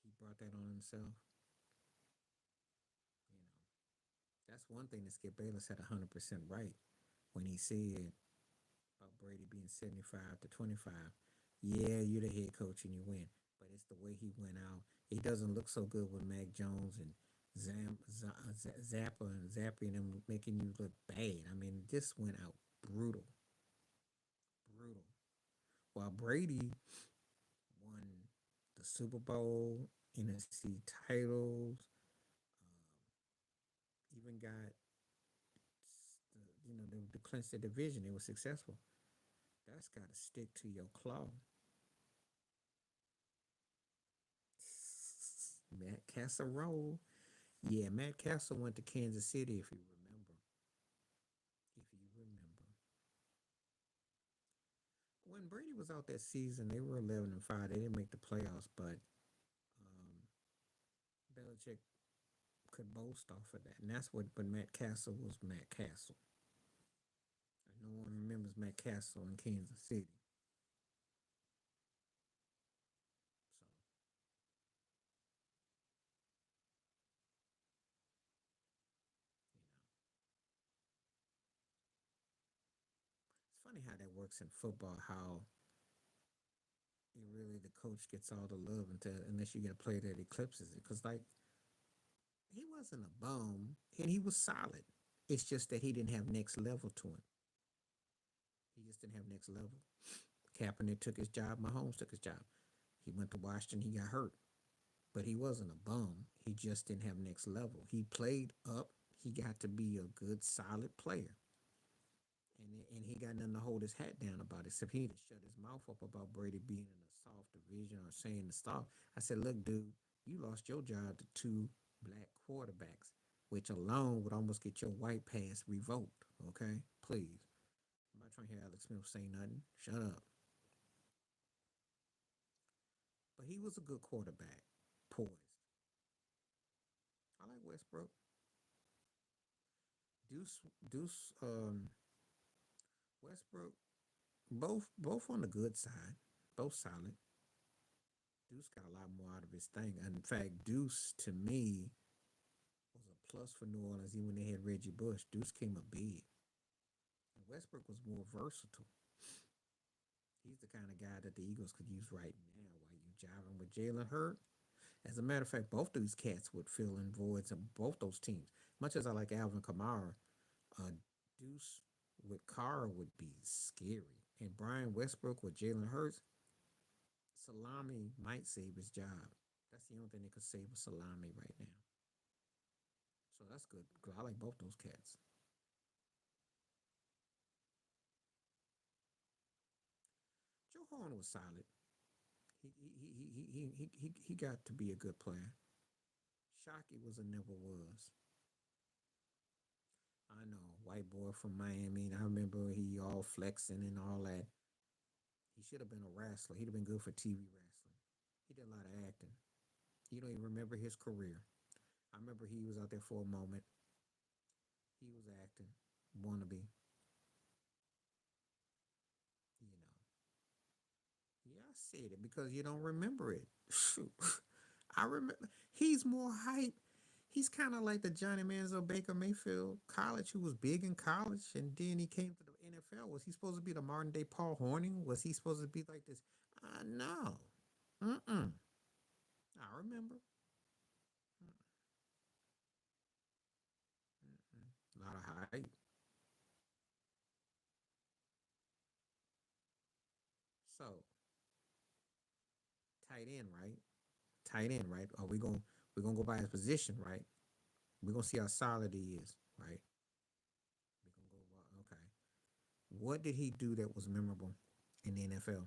He brought that on himself. You know, that's one thing that Skip Bayless had 100% right when he said about Brady being 75-25. Yeah, you're the head coach and you win, but it's the way he went out. It doesn't look so good with Mac Jones and Zappa and Zappy and them making you look bad. I mean, this went out brutal, brutal. While Brady won the Super Bowl, NFC titles, even got the clinched the division. It was successful. That's got to stick to your claw. Matt Casserole. Yeah, Matt Castle went to Kansas City, if you remember. If you remember. When Brady was out that season, they were 11-5. They didn't make the playoffs, but um, Belichick could boast off of that. And that's what, but Matt Castle was Matt Castle. No one remembers Matt Castle in Kansas City. So, it's funny how that works in football, how it really the coach gets all the love until unless you get a player that eclipses it. Because like he wasn't a bum and he was solid. It's just that he didn't have next level to him. He just didn't have next level. Kaepernick took his job. Mahomes took his job. He went to Washington. He got hurt, but he wasn't a bum. He just didn't have next level. He played up. He got to be a good, solid player, and he got nothing to hold his hat down about, except he need to shut his mouth up about Brady being in a soft division or saying the stuff. I said, look, dude, you lost your job to two black quarterbacks, which alone would almost get your white pass revoked. Okay, please. I'm not trying to hear Alex Smith say nothing. Shut up. But he was a good quarterback, poised. I like Westbrook. Deuce, Westbrook, both on the good side, both solid. Deuce got a lot more out of his thing. And in fact, Deuce to me was a plus for New Orleans even when they had Reggie Bush. Deuce came up big. And Westbrook was more versatile. He's the kind of guy that the Eagles could use right now while you jiving with Jalen Hurts. As a matter of fact, both these cats would fill in voids in both those teams. Much as I like Alvin Kamara, uh, Deuce with Carr would be scary. And Brian Westbrook with Jalen Hurts, Salami might save his job. That's the only thing that could save a Salami right now. So that's good. I like both those cats. Joe Horn was solid. He got to be a good player. Shockey was a never was. I know, white boy from Miami. And I remember he all flexing and all that. He should have been a wrestler. He'd have been good for TV wrestling. He did a lot of acting. You don't even remember his career. I remember he was out there for a moment. He was acting, wannabe, you know. Yeah, I said it because you don't remember it. Shoot. I remember he's more hype. He's kind of like the Johnny Manziel Baker Mayfield college who was big in college and then he came to the NFL. Was he supposed to be the modern day Paul Horning? Was he supposed to be like this? No. Mm-mm. I remember. Mm-mm. A lot of hype. So tight end, right? Tight end, right? Are we gonna go by his position, right? We're gonna see how solid he is, right? We're gonna go okay. What did he do that was memorable in the NFL?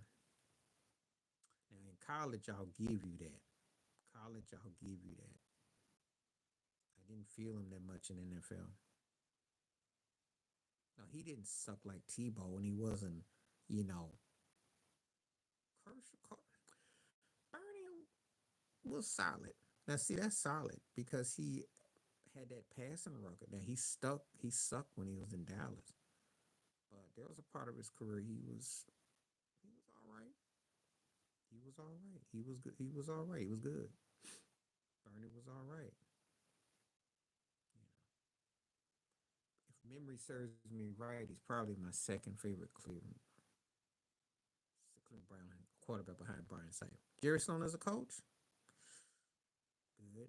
Now in college, I'll give you that. College, I'll give you that. I didn't feel him that much in the NFL. No, he didn't suck like Tebow, and he wasn't, you know, Bernie was solid. Now see, that's solid because he had that passing record. Now he stuck. He sucked when he was in Dallas, but there was a part of his career he was all right. He was all right. He was good. He was all right. He was good. Bernie was all right. You know, if memory serves me right, he's probably my second favorite Cleveland Brown quarterback behind Brian Sapp. Jerry Sloan as a coach, good,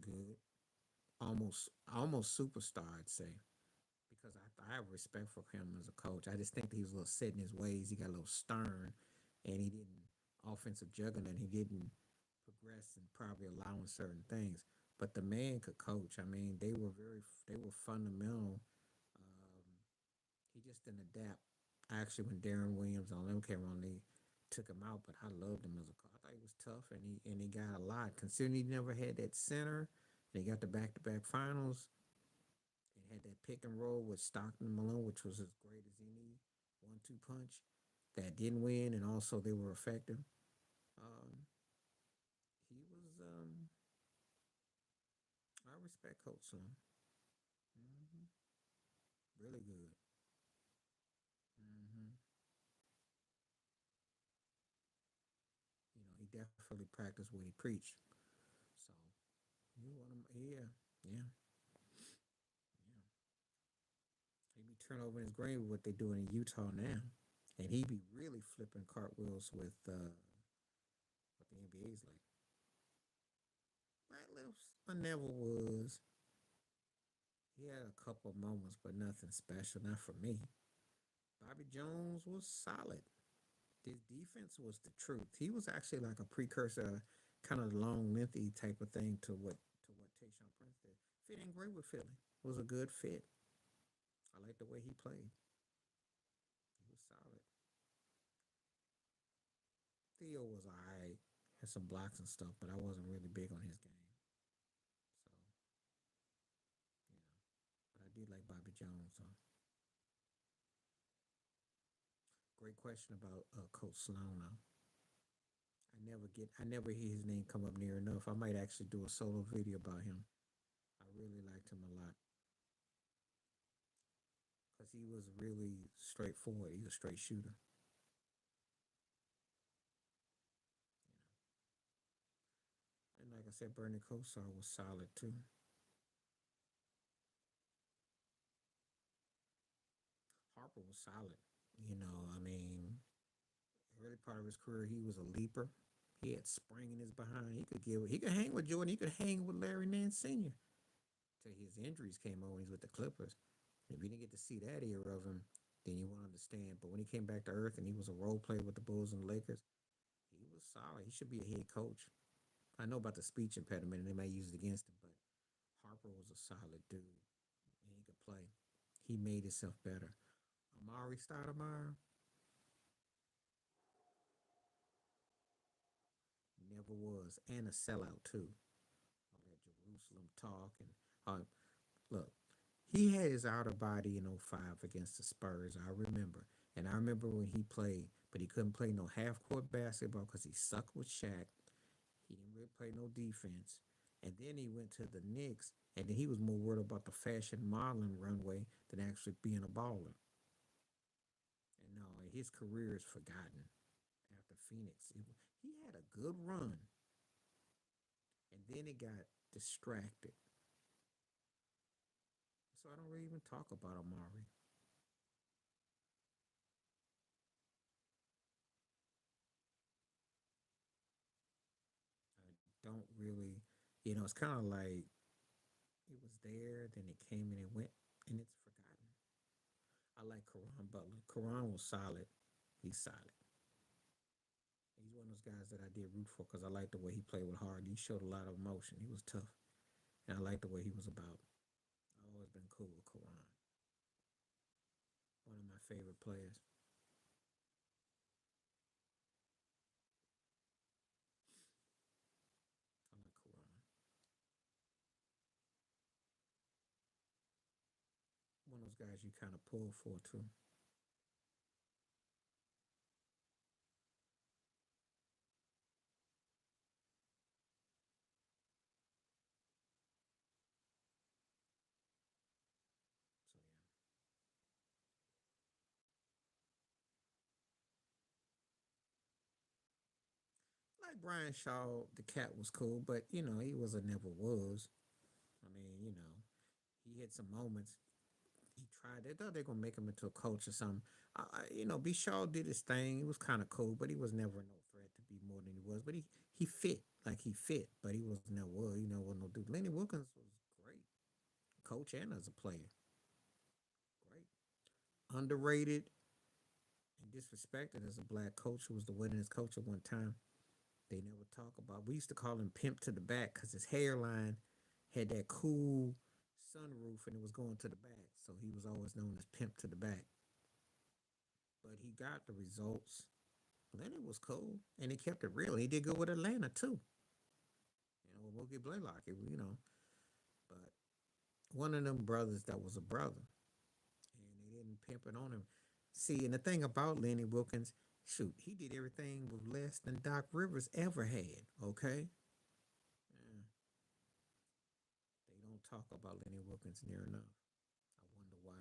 good, almost superstar, I'd say, because I have respect for him as a coach. I just think that he was a little set in his ways. He got a little stern, and he didn't offensive juggernaut. He didn't progress and probably allowing certain things. But the man could coach. I mean, they were fundamental. He just didn't adapt. Actually, when Darren Williams and all them came on, they took him out, but I loved him as a coach. I thought he was tough, and he got a lot. Considering he never had that center, and he got the back to back finals, and had that pick and roll with Stockton and Malone, which was as great as any 1-2 punch that didn't win, and also they were effective. Um, he was I respect Coach Sloan. Hmm. Really good. Hmm. He definitely practiced what he preached. So you want him, yeah, yeah, yeah. He be turning over in his grave with what they doing in Utah now, and he be really flipping cartwheels with what the NBA's like. Right lips, I never was. He had a couple of moments, but nothing special. Not for me. Bobby Jones was solid. His defense was the truth. He was actually like a precursor, kind of long, lengthy type of thing to what Tayshaun Prince did. Fit in great with Philly. It was a good fit. I like the way he played. He was solid. Theo was alright. Had some blocks and stuff, but I wasn't really big on his game. So yeah, but I did like Bobby Jones. So great question about Coach Sloan. I never hear his name come up near enough. I might actually do a solo video about him. I really liked him a lot because he was really straightforward. He was a straight shooter. And like I said, Bernie Kosar was solid too. Harper was solid. I mean, early part of his career, he was a leaper. He had spring in his behind. He could hang with Jordan. He could hang with Larry Nance Sr. Till his injuries came on. He's with the Clippers. If you didn't get to see that era of him, then you won't understand. But when he came back to earth and he was a role player with the Bulls and the Lakers, he was solid. He should be a head coach. I know about the speech impediment and they might use it against him, but Harper was a solid dude and he could play. He made himself better. Amari Stoudemire never was, and a sellout too. All that Jerusalem talk and look, he had his outer body in '05 against the Spurs. I remember, and I remember when he played, but he couldn't play no half court basketball because he sucked with Shaq. He didn't really play no defense. And then he went to the Knicks, and then he was more worried about the fashion modeling runway than actually being a baller. And no, his career is forgotten after Phoenix. He had a good run, and then it got distracted. So I don't really even talk about Amari. I don't really, it's kind of like it was there, then it came and it went, and it's forgotten. I like Karan Butler. Karan was solid. He's solid. He's one of those guys that I did root for because I liked the way he played with Harden. He showed a lot of emotion. He was tough, and I liked the way he was about. I've always been cool with Karan. One of my favorite players. I like Karan. One of those guys you kind of pull for too. So yeah, like Brian Shaw, the cat was cool, but he was a never was. I mean, he had some moments. He tried. They thought they were gonna make him into a coach or something. B. Shaw did his thing. He was kind of cool, but he was never no threat to be more than he was. But he fit like he fit, but he was never was. Was no dude. Lenny Wilkins was great, coach and as a player, great. Underrated and disrespected as a black coach who was the winningest coach at one time. They never talk about. We used to call him Pimp to the Back because his hairline had that cool sunroof and it was going to the back, so he was always known as Pimp to the Back. But he got the results. Lenny was cool, and he kept it real. He did good with Atlanta too. With Mookie Blaylock, But one of them brothers that was a brother, and they didn't pimp it on him. See, and the thing about Lenny Wilkins, shoot, he did everything with less than Doc Rivers ever had. Okay, yeah, they don't talk about Lenny Wilkins near enough. I wonder why.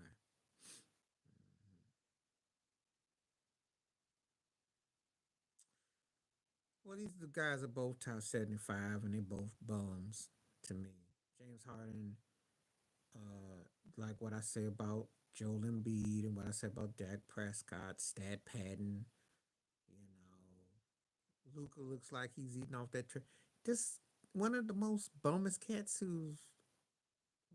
Well, these the guys are both top 75, and they both bums to me. James Harden, like what I say about Joel Embiid and what I said about Dak Prescott, stat padding. You Luca looks like he's eating off that tree. This one of the most bummest cats who's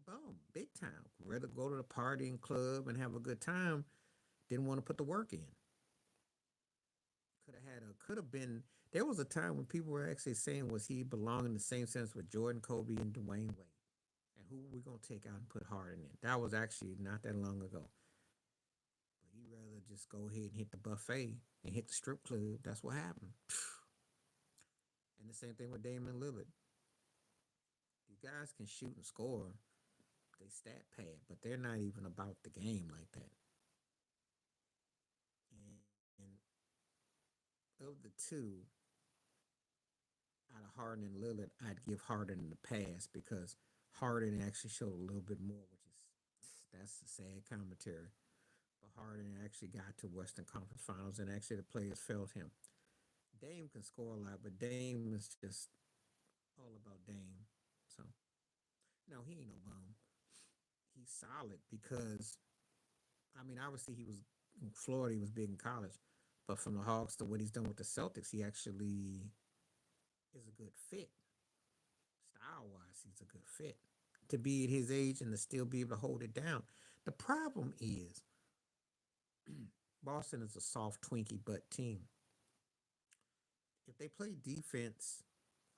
bum big time. Rather go to the party and club and have a good time. Didn't want to put the work in. Could have been. There was a time when people were actually saying was he belong in the same sense with Jordan, Kobe, and Dwayne Wade. And who we gonna take out and put Harden in? That was actually not that long ago. But he rather just go ahead and hit the buffet and hit the strip club. That's what happened. And the same thing with Damian Lillard. These guys can shoot and score. They stat pad, but they're not even about the game like that. And of the two, out of Harden and Lillard, I'd give Harden the pass because Harden actually showed a little bit more, which is that's the sad commentary. But Harden actually got to Western Conference Finals, and actually the players felt him. Dame can score a lot, but Dame is just all about Dame. So no, he ain't no bum. He's solid because I mean, obviously he was in Florida. He was big in college, but from the Hawks to what he's done with the Celtics, he actually is a good fit. Style wise, he's a good fit to be at his age and to still be able to hold it down. The problem is Boston is a soft Twinkie butt team. If they play defense,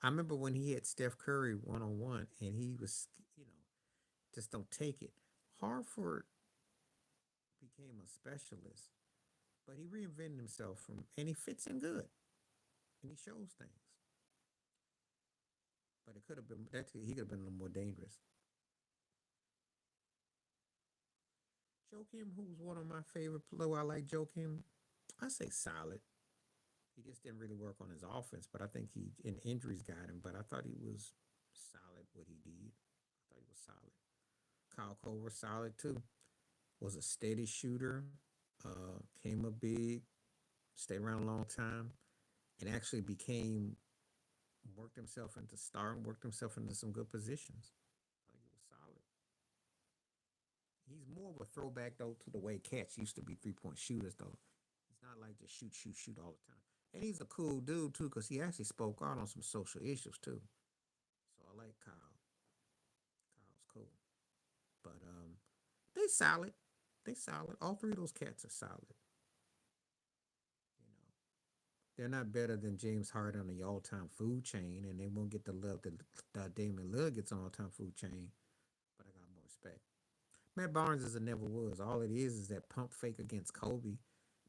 I remember when he had Steph Curry 1-on-1 and he was, just don't take it. Harford became a specialist, but he reinvented himself from, and he fits in good, and he shows things. But it could have been that he could have been a little more dangerous. Joakim, who's one of my favorite players, I like Joakim. I say solid. He just didn't really work on his offense, but I think he in injuries got him. But I thought he was solid what he did. I thought he was solid. Kyle Korver solid too. Was a steady shooter. Came up big, stayed around a long time, and actually became worked himself into star and worked himself into some good positions. I think it was solid. He's more of a throwback though to the way cats used to be 3-point shooters though. He's not like just shoot, shoot, shoot all the time. And he's a cool dude too, because he actually spoke out on some social issues too. So I like Kyle. Kyle's cool. But they solid. They solid. All three of those cats are solid. You know, they're not better than James Harden on the all-time food chain, and they won't get the love that Damian Lillard gets on all-time food chain. But I got more respect. Matt Barnes is a never was. All it is that pump fake against Kobe.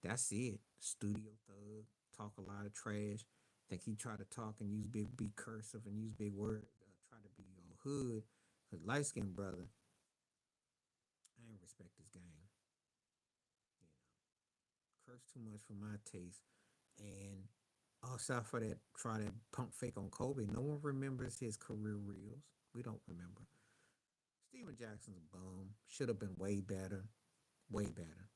That's it. Studio thug. Talk a lot of trash. Think he tried to talk and use big cursive and use big words. Try to be hood. Cause light skinned brother, I ain't respect this game. You know, curse too much for my taste. And also for that, try that pump fake on Kobe. No one remembers his career reels. We don't remember. Steven Jackson's a bum. Should have been way better. Way better.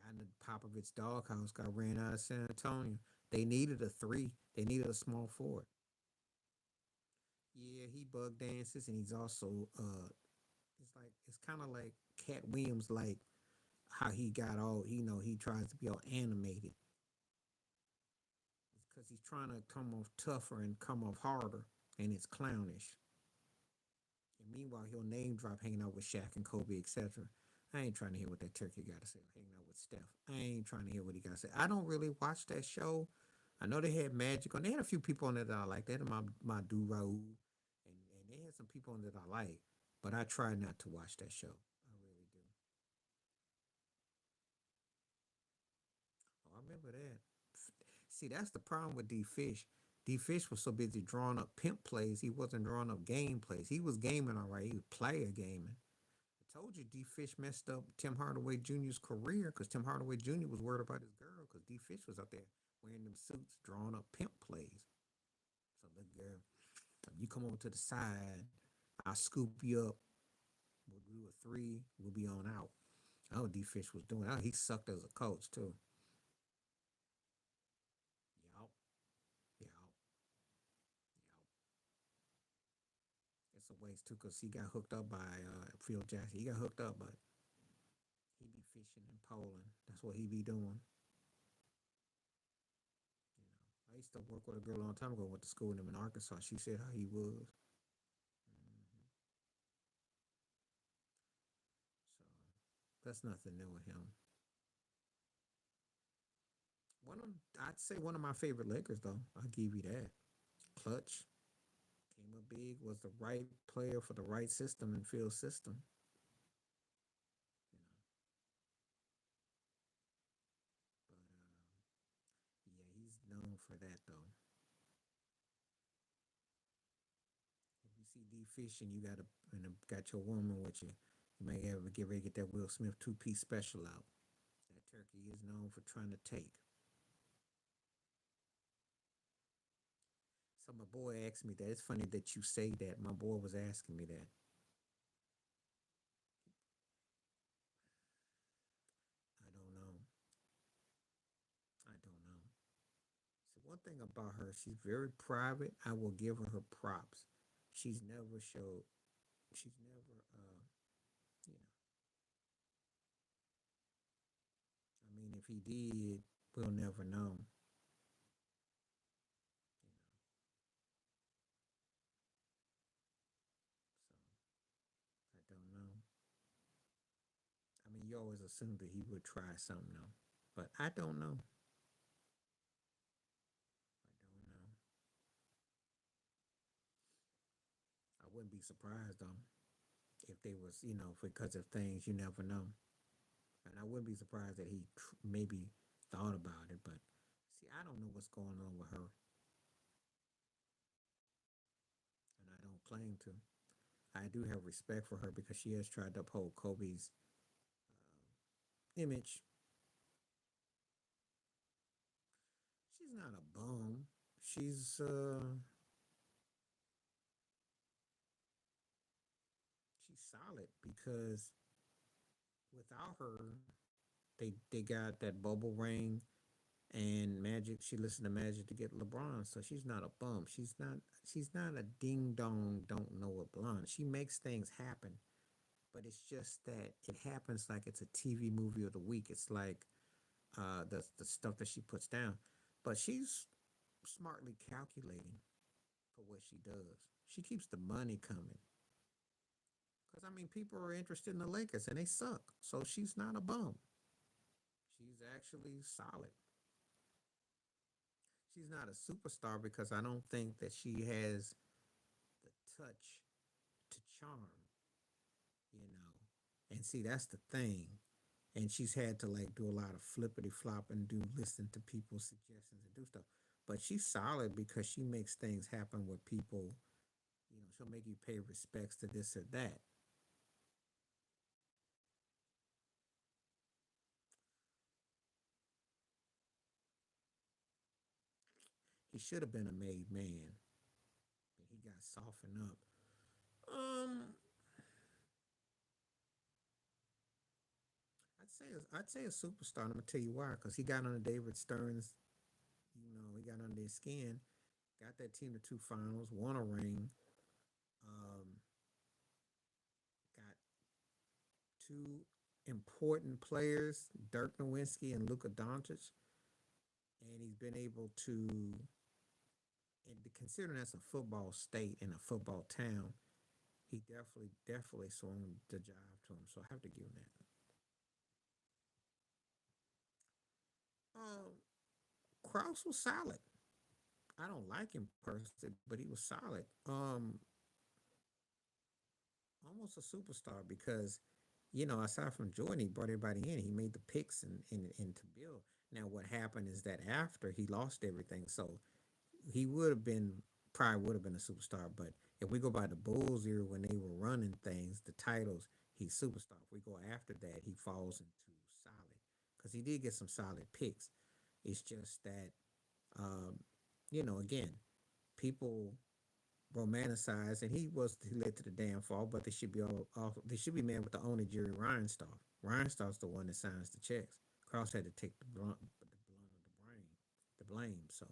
Got in the Popovich doghouse, got ran out of San Antonio. They needed a three. They needed a small forward. Yeah, he bug dances, and he's also it's kind of like Cat Williams, like how he got all he tries to be all animated because he's trying to come off tougher and come off harder, and it's clownish. And meanwhile, he'll name drop hanging out with Shaq and Kobe, etc. I ain't trying to hear what that turkey got to say. Hanging out with Steph. I ain't trying to hear what he got to say. I don't really watch that show. I know they had Magic on. They had a few people on there that I like. They had my dude Raul, and they had some people on that I like. But I try not to watch that show. I really do. Oh, I remember that. See, that's the problem with D Fish. D Fish was so busy drawing up pimp plays, he wasn't drawing up game plays. He was gaming all right. He was player gaming. I told you D Fish messed up Tim Hardaway Jr.'s career because Tim Hardaway Jr. was worried about his girl because D Fish was out there wearing them suits, drawing up pimp plays. So look, girl, you come over to the side, I'll scoop you up. We'll do a three. We'll be on out. Oh, D Fish was doing. Oh, he sucked as a coach too. Yup, yup, yup. It's a waste too, cause he got hooked up by Phil Jackson. He got hooked up, but he be fishing in Poland. That's what he be doing. I used to work with a girl a long time ago. Went to school with him in Arkansas. She said how he was. Mhm. So that's nothing new with him. I'd say one of my favorite Lakers though. I'll give you that. Clutch came up big. Was the right player for the right system and field system. You know, but yeah, he's known for that though. If you see D Fish and you got your woman with you, you may have get ready to get that Will Smith 2 piece special out. That turkey is known for trying to take. So my boy asked me that. It's funny that you say that. My boy was asking me that. I don't know. I don't know. So one thing about her, she's very private. I will give her props. She's never showed. She's never. You know. I mean, if he did, we'll never know. You know. So I don't know. I mean, you always assume that he would try something though, but I don't know. I don't know. I wouldn't be surprised though if they was, because of things you never know. And I wouldn't be surprised that he maybe thought about it, but see, I don't know what's going on with her, and I don't claim to. I do have respect for her because she has tried to uphold Kobe's image. She's not a bum. She's solid because without her, they got that bubble ring and Magic. She listened to Magic to get LeBron, so she's not a bum. She's not a ding dong don't know a blonde. She makes things happen, but it's just that it happens like it's a TV movie of the week. It's like the stuff that she puts down, but she's smartly calculating for what she does. She keeps the money coming. Because, I mean, people are interested in the Lakers and they suck. So she's not a bum. She's actually solid. She's not a superstar because I don't think that she has the touch to charm, you know. And see, that's the thing. And she's had to like do a lot of flippity flop and do listen to people's suggestions and do stuff. But she's solid because she makes things happen with people. She'll make you pay respects to this or that. He should have been a made man, but he got softened up. Um, I'd say a superstar. I'm gonna tell you why. Because he got under David Stern's. He got under his skin. Got that team to 2 finals. Won a ring. Um, got two important players, Dirk Nowitzki and Luka Doncic, and he's been able to. And considering that's a football state and a football town, he definitely swung the job to him. So I have to give him that. Um, Kraus was solid. I don't like him personally, but he was solid. Almost a superstar because aside from Jordan, he brought everybody in. He made the picks and to build. Now, what happened is that after he lost everything, so he would have been probably would have been a superstar. But if we go by the Bulls era when they were running things, the titles, he's superstar. If we go after that, he falls into solid because he did get some solid picks. It's just that, um, again, people romanticize, and he led to the downfall. But they should be mad with the owner Jerry Reinsdorf. Reinsdorf's the one that signs the checks. Cross had to take the blame. So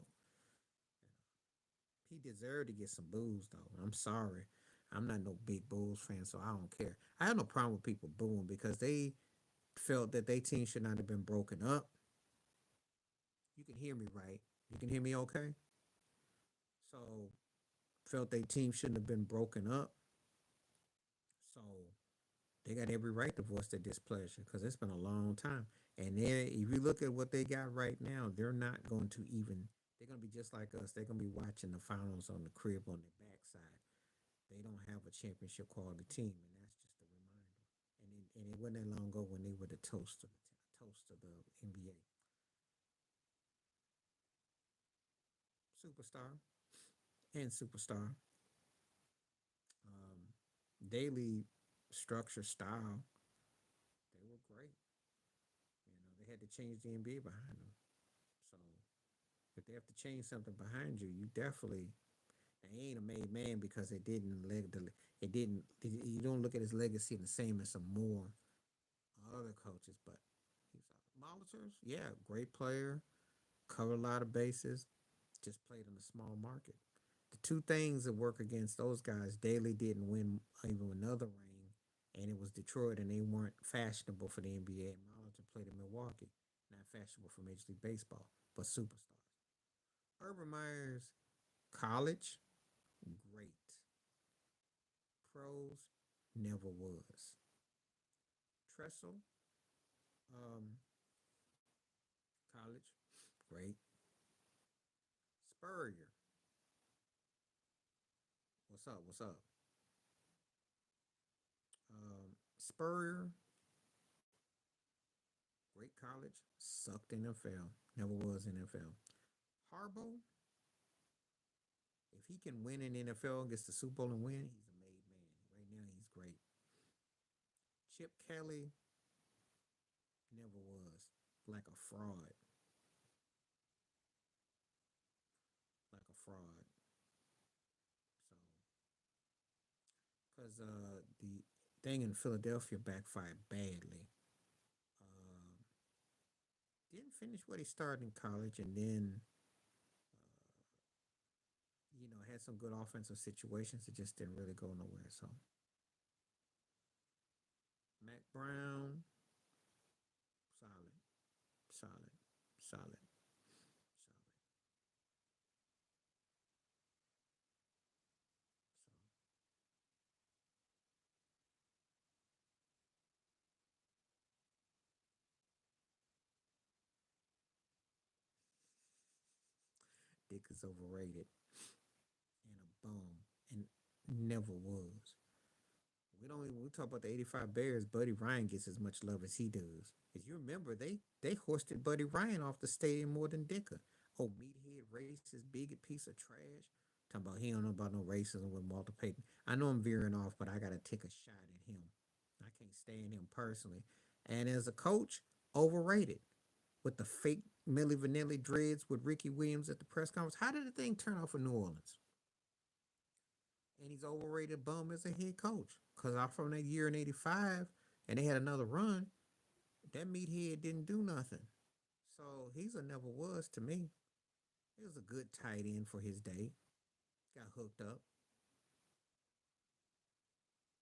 he deserved to get some booze, though. I'm sorry. I'm not no big Bulls fan, so I don't care. I have no problem with people booing because they felt that their team should not have been broken up. You can hear me, right? You can hear me okay? So, felt their team shouldn't have been broken up. So, they got every right to voice their displeasure because it's been a long time. And then, if you look at what they got right now, they're not going to even, they're going to be just like us. They're going to be watching the finals on the crib on their backside. They don't have a championship quality team, and that's just a reminder. And it wasn't that long ago when they were the toast of the NBA superstar and superstar. Um, Daily structure style, they were great. They had to change the NBA behind them. So if they have to change something behind you, you definitely they ain't a made man because it didn't you don't look at his legacy the same as some more other coaches, but he's Molitors, yeah, great player, covered a lot of bases, just played in a small market. The two things that work against those guys, Daly didn't win even another ring, and it was Detroit, and they weren't fashionable for the NBA. And Molitor played in Milwaukee, not fashionable for Major League Baseball, but superstars. Urban Meyer's college, great. Pros, never was. Tressel, um, college, great. Spurrier, what's up? What's up? Spurrier, great college, sucked NFL, never was NFL. Harbaugh, if he can win in NFL, gets the Super Bowl and win, he's a made man. Right now, he's great. Chip Kelly never was like a fraud, like a fraud. So, because the thing in Philadelphia backfired badly. Um, didn't finish what he started in college, and then had some good offensive situations. It just didn't really go nowhere. So, Mac Brown, solid, solid, solid, solid. Dick is overrated and a bum and never was. We talk about the '85 Bears. Buddy Ryan gets as much love as he does. As you remember, they hoisted Buddy Ryan off the stadium more than Dicker. Oh, meathead, racist, bigot piece of trash. Talking about he don't know about no racism with Walter Payton. I know I'm veering off, but I gotta take a shot at him. I can't stand him personally. And as a coach, overrated with the fake Millie Vanilli dreads with Ricky Williams at the press conference. How did the thing turn out for New Orleans? And he's overrated bum as a head coach. Cause I'm from that year in '85, and they had another run. That meathead didn't do nothing. So he's a never was to me. He was a good tight end for his day. Got hooked up,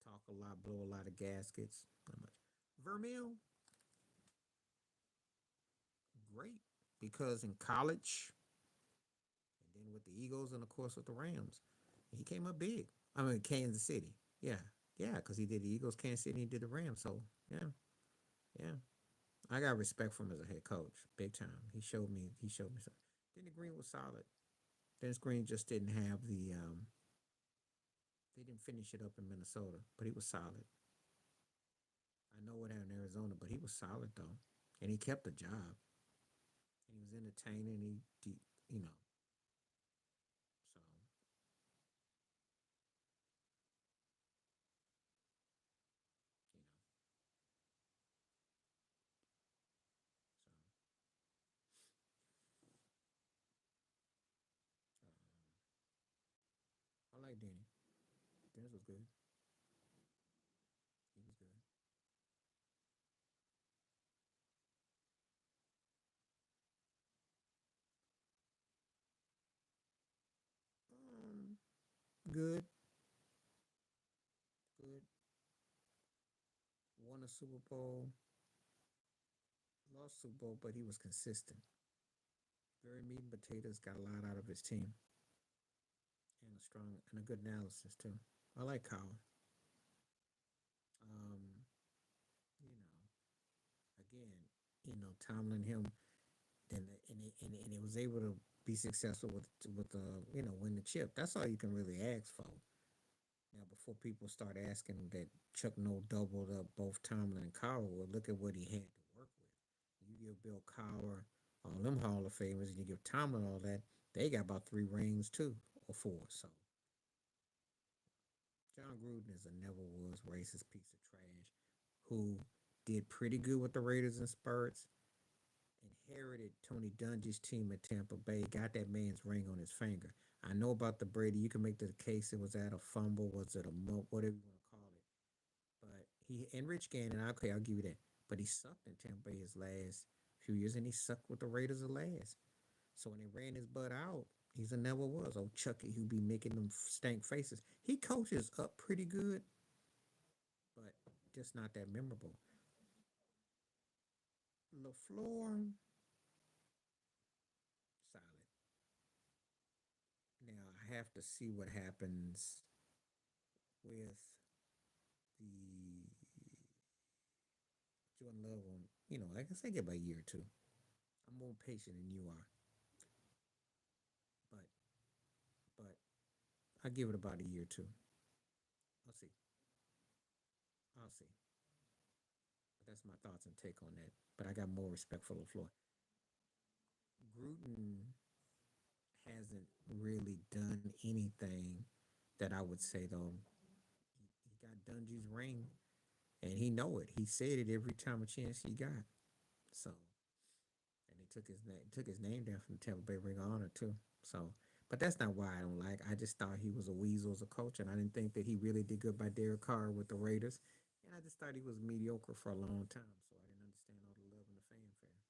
talk a lot, blow a lot of gaskets. Not much. Vermeil, great because in college, and then with the Eagles, and of course with the Rams, he came up big. I mean Kansas City, yeah, yeah, because he did the Eagles, Kansas City, he did the Rams. So yeah, yeah, I got respect for him as a head coach, big time. He showed me something. Dennis Green was solid. Dennis Green just didn't have the they didn't finish it up in Minnesota, but he was solid. I know what happened in Arizona, but he was solid though, and he kept the job. and he was entertaining. You know, so you know, so I like Denny. Dennis was good. He was good. Um, good, good. Won a Super Bowl, lost Super Bowl, but he was consistent. Very meat and potatoes. Got a lot out of his team, and a strong and a good analysis too. I like Kyle. Um, you know, again, Tomlin him, and it was able to be successful with win the chip. That's all you can really ask for. Now, before people start asking that Chuck No doubled up both Tomlin and Cowher, well, look at what he had to work with. You give Bill Cowher all them Hall of Famers, and you give Tomlin all that, they got about three rings too, or four. So John Gruden is a never was racist piece of trash who did pretty good with the Raiders and Spurs, inherited Tony Dungy's team at Tampa Bay, got that man's ring on his finger. I know about the Brady. You can make the case it was at a fumble, was it a whatever you want to call it. But he and Rich Gannon, okay, I'll give you that. But he sucked in Tampa Bay his last few years, and he sucked with the Raiders the last. So when they ran his butt out, he's a never was. Oh, Chucky, who be making them stank faces. He coaches up pretty good, but just not that memorable. LaFleur, solid. Now I have to see what happens with the Jordan Love on. Like I say, get about a year or two. I'm more patient than you are, but but I give it about a year or two. I'll see. I'll see. But that's my thoughts and take on that. But I got more respect for LaFleur. Gruden hasn't really done anything that I would say though. He got Dungy's ring, and he know it. He said it every time a chance he got. So, and they took his name down from the Tampa Bay Ring of Honor too. So, but that's not why I don't like. I just thought he was a weasel as a coach, and I didn't think that he really did good by Derek Carr with the Raiders. And I just thought he was mediocre for a long time. So I didn't understand all the love and the fanfare.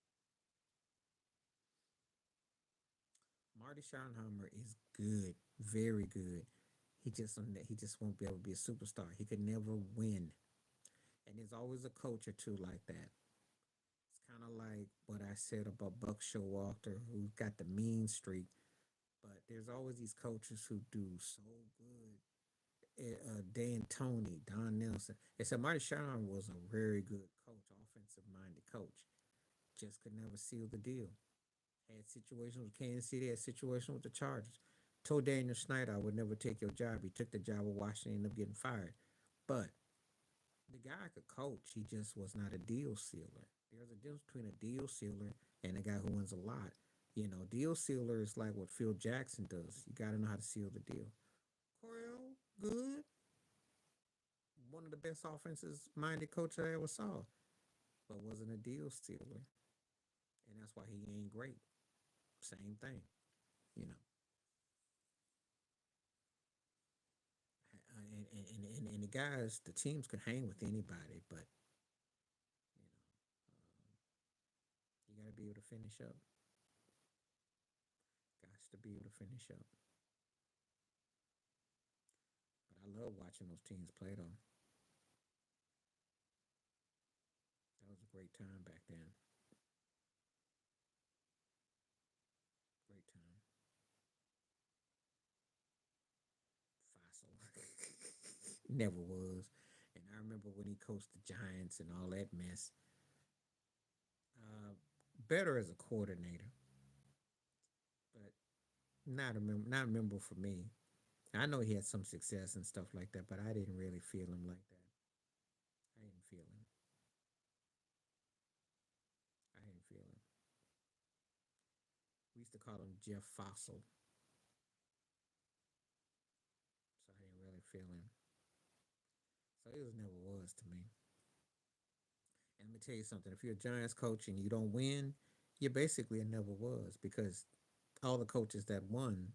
Marty Schottenheimer is good, very good. He just won't be able to be a superstar. He could never win. And there's always a coach or two like that. It's kind of like what I said about Buck Showalter, who got the mean streak. But there's always these coaches who do so good. Dan Tony, Don Nelson. And so Marty Schottenheimer was a very good coach, offensive minded coach. Just could never seal the deal. Had situations with Kansas City, had situations with the Chargers. Told Daniel Snyder I would never take your job. He took the job with Washington, ended up getting fired. But the guy could coach. He just was not a deal sealer. There's a difference between a deal sealer and a guy who wins a lot. Deal sealer is like what Phil Jackson does. You got to know how to seal the deal. Coryell, good. One of the best offenses minded coach I ever saw, but wasn't a deal sealer. And that's why he ain't great. Same thing, you know. And the guys, the teams could hang with anybody, but you got to be able to finish up. Got to be able to finish up. But I love watching those teams play though. That was a great time back then. Great time. Fossil. Never was. And I remember when he coached the Giants and all that mess. Uh, Better as a coordinator, but not memorable for me. I know he had some success and stuff like that, but I didn't really feel him like that. I didn't feel him. I didn't feel him. used to call him Jeff Fossil, so I didn't really feel him. So he was never was to me. And let me tell you something: if you're a Giants coach and you don't win, you're basically a never was because all the coaches that won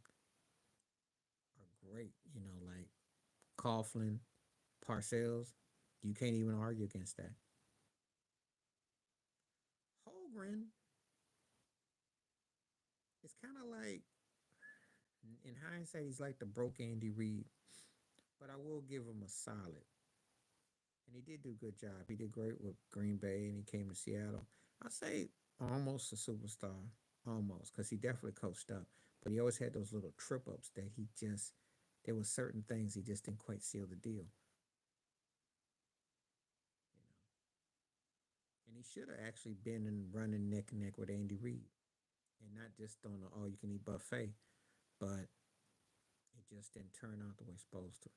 are great. You know, like Coughlin, Parcells. You can't even argue against that. Holgren is kind of like, in hindsight, he's like the broke Andy Reid, but I will give him a solid. And he did do a good job. He did great with Green Bay, and he came to Seattle. I say almost a superstar, almost, because he definitely coached up. But he always had those little trip ups that he just there were certain things he just didn't quite seal the deal. You know, and he should have actually been in running neck and neck with Andy Reid, and not just on the all you can eat buffet, but it just didn't turn out the way it's supposed to.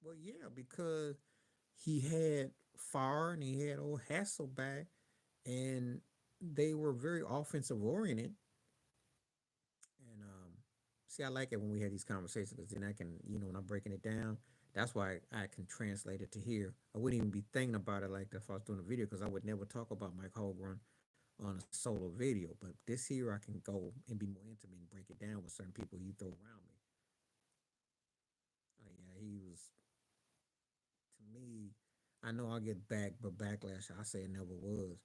Well, yeah, because he had Farr and he had old Hasselback, and they were very offensive oriented. And see, I like it when we have these conversations because then I can, when I'm breaking it down, that's why I can translate it to here. I wouldn't even be thinking about it like that if I was doing a video because I would never talk about Mike Holmgren on a solo video. But this here, I can go and be more intimate and break it down with certain people you throw around me. Oh yeah, he was to me. I know I'll get back, but backlash. I say it never was.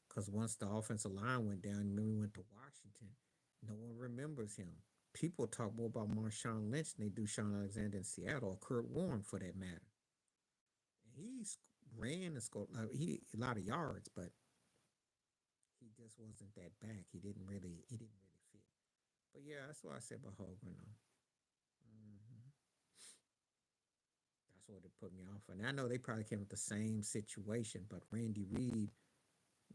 Because once the offensive line went down, remember we went to Washington, no one remembers him. People talk more about Marshawn Lynch than they do Sean Alexander in Seattle or Kurt Warren for that matter. He ran and scored he a lot of yards, but he just wasn't that back. He didn't really fit. But yeah, that's what I said about Holgren though. Hmm. That's what it put me off. And I know they probably came with the same situation, but Randy Reid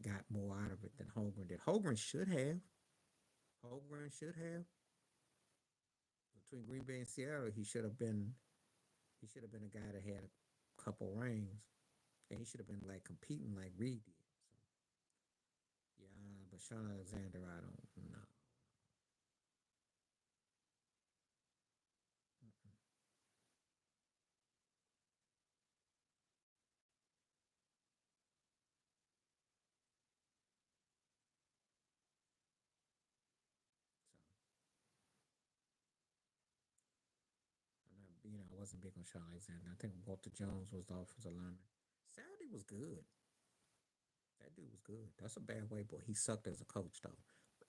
got more out of it than Holgren did. Holgren should have. Holgren should have between Green Bay and Seattle. He should have been a guy that had a couple rings, and he should have been like competing like Reed did. So yeah, but Sean Alexander, I don't know. Mm-mm. So I wasn't big on Sean Alexander. I think Walter Jones was the offensive lineman. Saturday was good. That dude was good. That's a bad way, boy. He sucked as a coach though,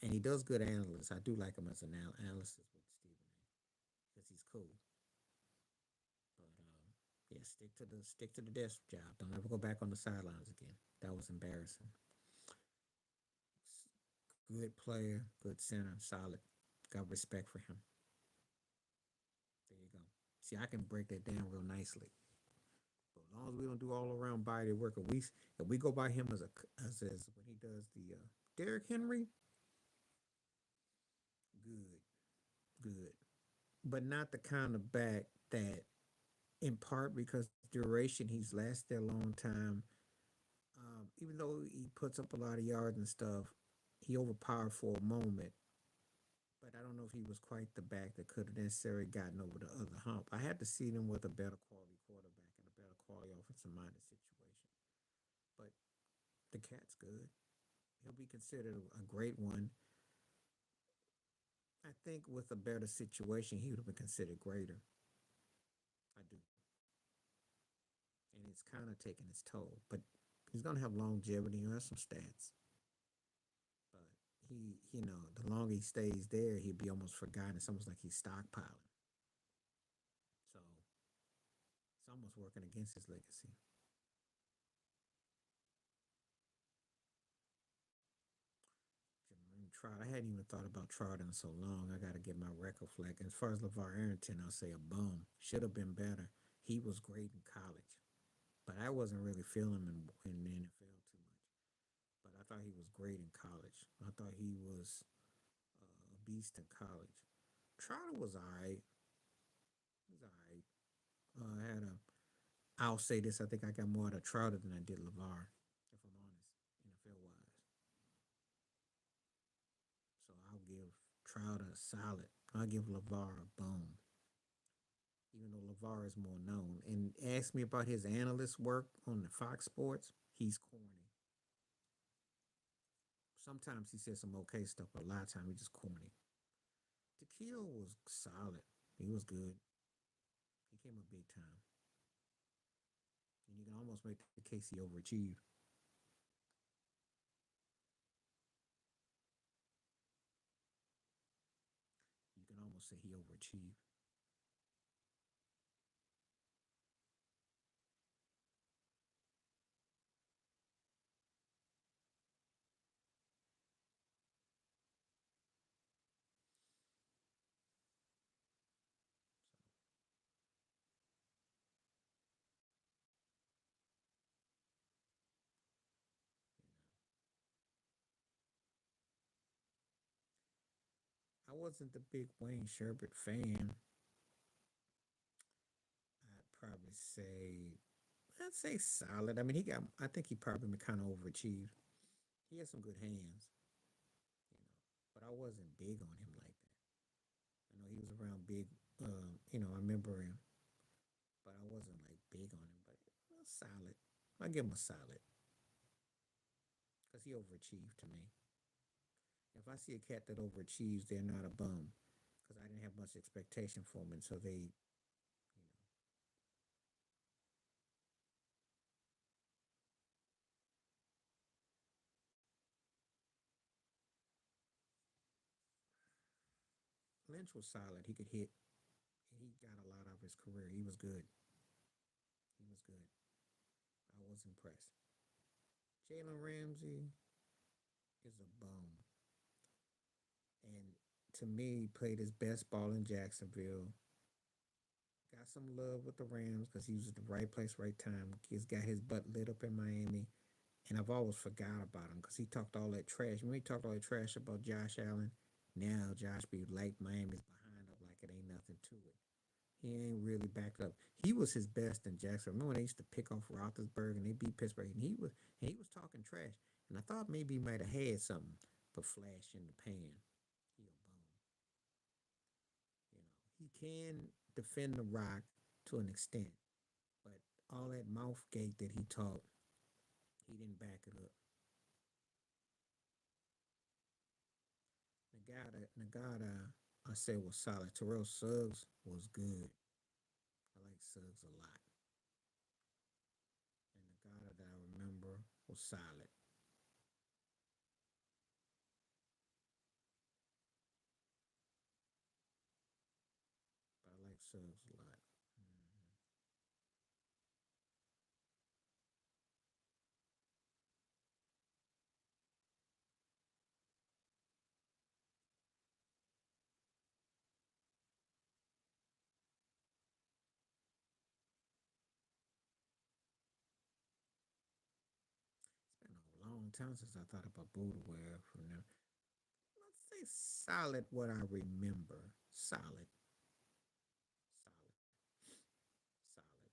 and he does good analysts. I do like him as an analyst with Stephen A. Because he's cool. But yeah, stick to the desk job. Don't ever go back on the sidelines again. That was embarrassing. Good player, good center, solid. Got respect for him. There you go. See, I can break that down real nicely. But as long as we don't do all around body work, if we go by him as when he does the Derrick Henry, good, good, but not the kind of back that, in part because duration, he's lasted a long time. Even though he puts up a lot of yards and stuff, he overpowered for a moment. But I don't know if he was quite the back that could have necessarily gotten over the other hump. I had to see him with a better quality quarterback and a better quality offensive minded situation. But the cat's good. He'll be considered a great one. I think with a better situation, he would have been considered greater. I do. And it's kind of taking its toll. But he's going to have longevity. He'll have some stats. But the longer he stays there, he'll be almost forgotten. It's almost like he's stockpiling. So it's almost working against his legacy. Trout. I hadn't even thought about Trout in so long. I got to get my record flag. As far as LeVar Arrington, I'll say a bum. Should have been better. He was great in college, but I wasn't really feeling him in the NFL too much. But I thought he was great in college. I thought he was a beast in college. Trout was all right. He was all right. I had a. I'll say this. I think I got more out of Trout than I did LeVar, if I'm honest, NFL wise. So I'll give Crowder solid. I'll give LeVar a bone, even though LeVar is more known. And ask me about his analyst work on the Fox Sports. He's corny. Sometimes he says some okay stuff, but a lot of times he's just corny. Tequila was solid. He was good. He came up big time. And you can almost make the case he overachieved. You can almost say he overachieved. I wasn't the big Wayne Sherbert fan. Probably say I'd say solid. I mean, he got. I think he probably kind of overachieved. He had some good hands, you know, but I wasn't big on him like that. I know he was around big. I remember him, but I wasn't like big on him. But solid. I give him a solid because he overachieved to me. If I see a cat that overachieves, they're not a bum because I didn't have much expectation for him, and so they, Lynch was solid. He could hit. He got a lot out of his career. He was good. He was good. I was impressed. Jalen Ramsey is a bum. And to me, he played his best ball in Jacksonville. Got some love with the Rams because he was at the right place, right time. He's got his butt lit up in Miami. And I've always forgot about him because he talked all that trash. When he talked all that trash about Josh Allen, now Josh be like Miami's behind up like it ain't nothing to it. He ain't really backed up. He was his best in Jacksonville. Remember when they used to pick off Roethlisberger and they beat Pittsburgh, and he was talking trash. And I thought maybe he might have had something, but flash in the pan. He a bum. You know, he can defend the rock to an extent, but all that mouth gate that he taught, he didn't back it up. Nagata, I said was solid. Terrell Suggs was good. I like Suggs a lot. And Nagata that I remember was solid. But I like Suggs a lot. Mhm. It's been a long time since I thought about Buddha from them. Let's say solid what I remember. Solid. Solid. Solid.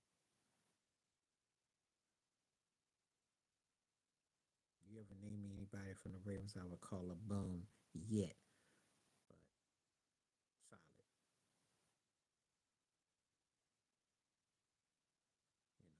You ever name me anybody from the Ravens I would call a bum yet? But solid, you know.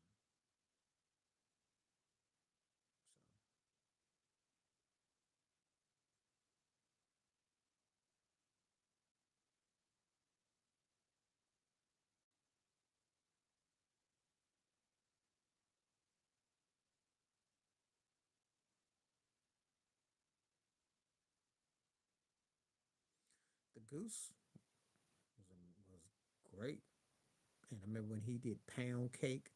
So the Goose was great. And I remember when he did Pound Cake,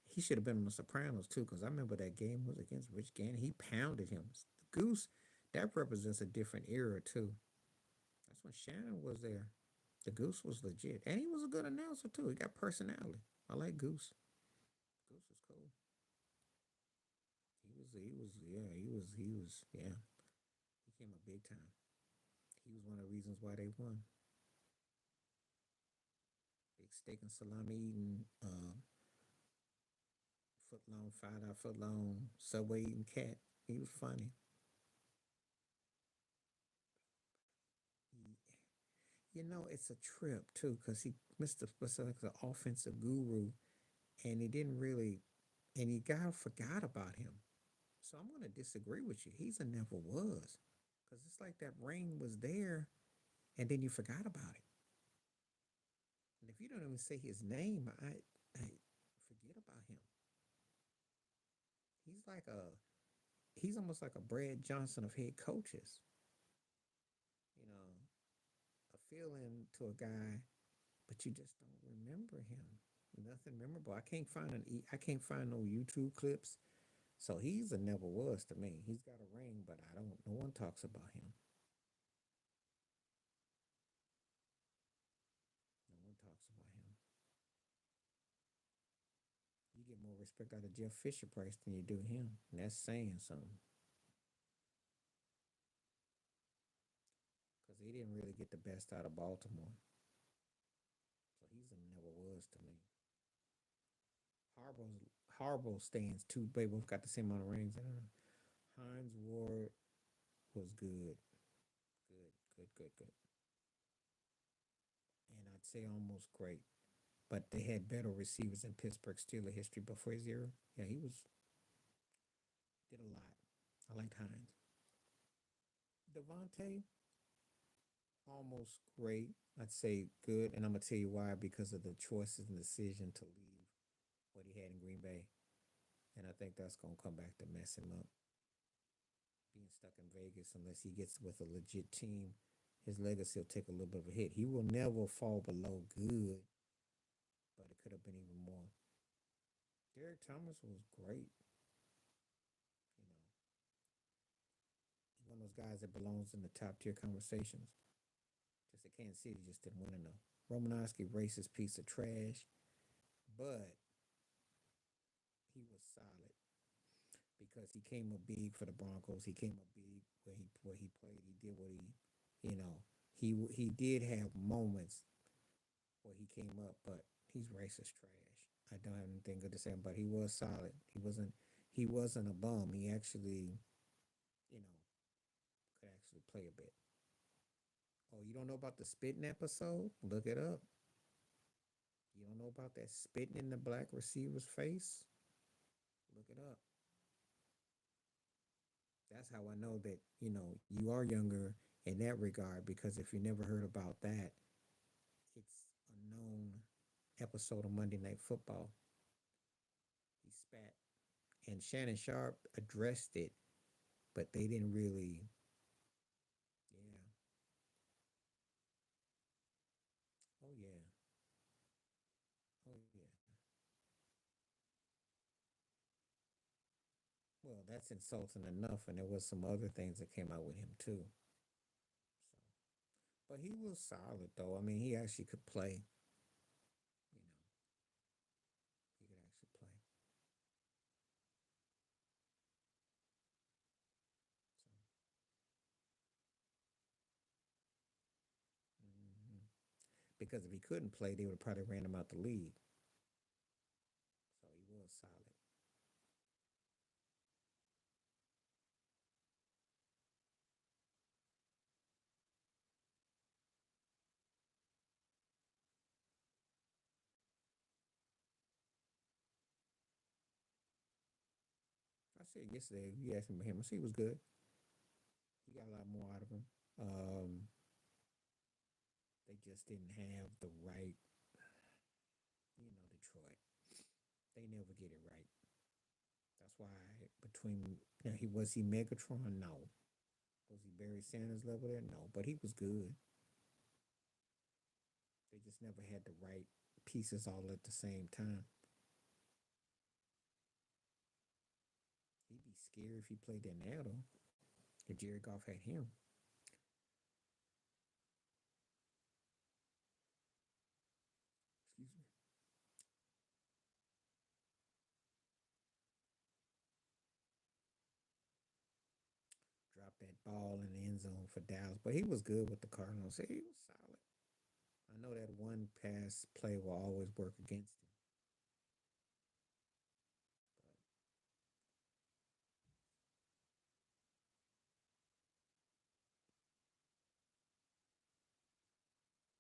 he should have been on The Sopranos too, because I remember that game was against Rich Gannon. He pounded him. The Goose, that represents a different era too. That's when Shannon was there. The Goose was legit, and he was a good announcer too. He got personality. I like Goose. Goose was cool. Yeah. He came up big time. He was one of the reasons why they won. Big steak and salami eating, foot long, $5 foot long, Subway eating cat. He was funny. it's a trip too, because he Mr. was like the offensive guru, and he didn't really, and you got forgot about him. So I'm gonna disagree with you. He's a never was, because it's like that ring was there, and then you forgot about it. And if you don't even say his name, I forget about him. He's like he's almost like a Brad Johnson of head coaches. You know, a feeling to a guy, but you just don't remember him. Nothing memorable. I can't find no YouTube clips. So he's a never was to me. He's got a ring, but I don't. No one talks about him. No one talks about him. You get more respect out of Jeff Fisher Price than you do him, and that's saying something. Because he didn't really get the best out of Baltimore. So he's a never was to me. Harbaugh stands too. They both got the same amount of rings. Hines Ward was good, good, good, good, good, and I'd say almost great. But they had better receivers in Pittsburgh Steelers history before his era. Yeah, he was did a lot. I liked Hines. Devontae, almost great. I'd say good, and I'm gonna tell you why because of the choices and decision to leave what he had in Green Bay, and I think that's gonna come back to mess him up. Being stuck in Vegas, unless he gets with a legit team, his legacy will take a little bit of a hit. He will never fall below good, but it could have been even more. Derek Thomas was great. You know, he's one of those guys that belongs in the top tier conversations. Just that Kansas City just didn't win enough. Romanowski, racist piece of trash, but he was solid because he came up big for the Broncos. He came up big where he played. He did what you know, he did have moments where he came up, but he's racist trash. I don't have anything good to say, but he was solid. He wasn't a bum. He actually, you know, could actually play a bit. Oh, you don't know about the spitting episode? Look it up. You don't know about that spitting in the black receiver's face? Look it up. That's how I know that, you are younger in that regard because if you never heard about that, it's a known episode of Monday Night Football. He spat, and Shannon Sharp addressed it, but they didn't really. Yeah. Oh yeah. Oh yeah. Well, that's insulting enough, and there was some other things that came out with him too. So, but he was solid though. I mean, he actually could play. You know, he could actually play. So, mhm. Because if he couldn't play, they would have probably ran him out the league. So he was solid. I said yesterday, you asked me about him. I said he was good. He got a lot more out of him. Um, they just didn't have the right, Detroit. They never get it right. That's why between now he Megatron? No. Was he Barry Sanders level there? No. But he was good. They just never had the right pieces all at the same time. He'd be scared if he played there now though. If Jared Goff had him. Excuse me. Dropped that ball in the end zone for Dallas. But he was good with the Cardinals. He was solid. I know that one pass play will always work against him. But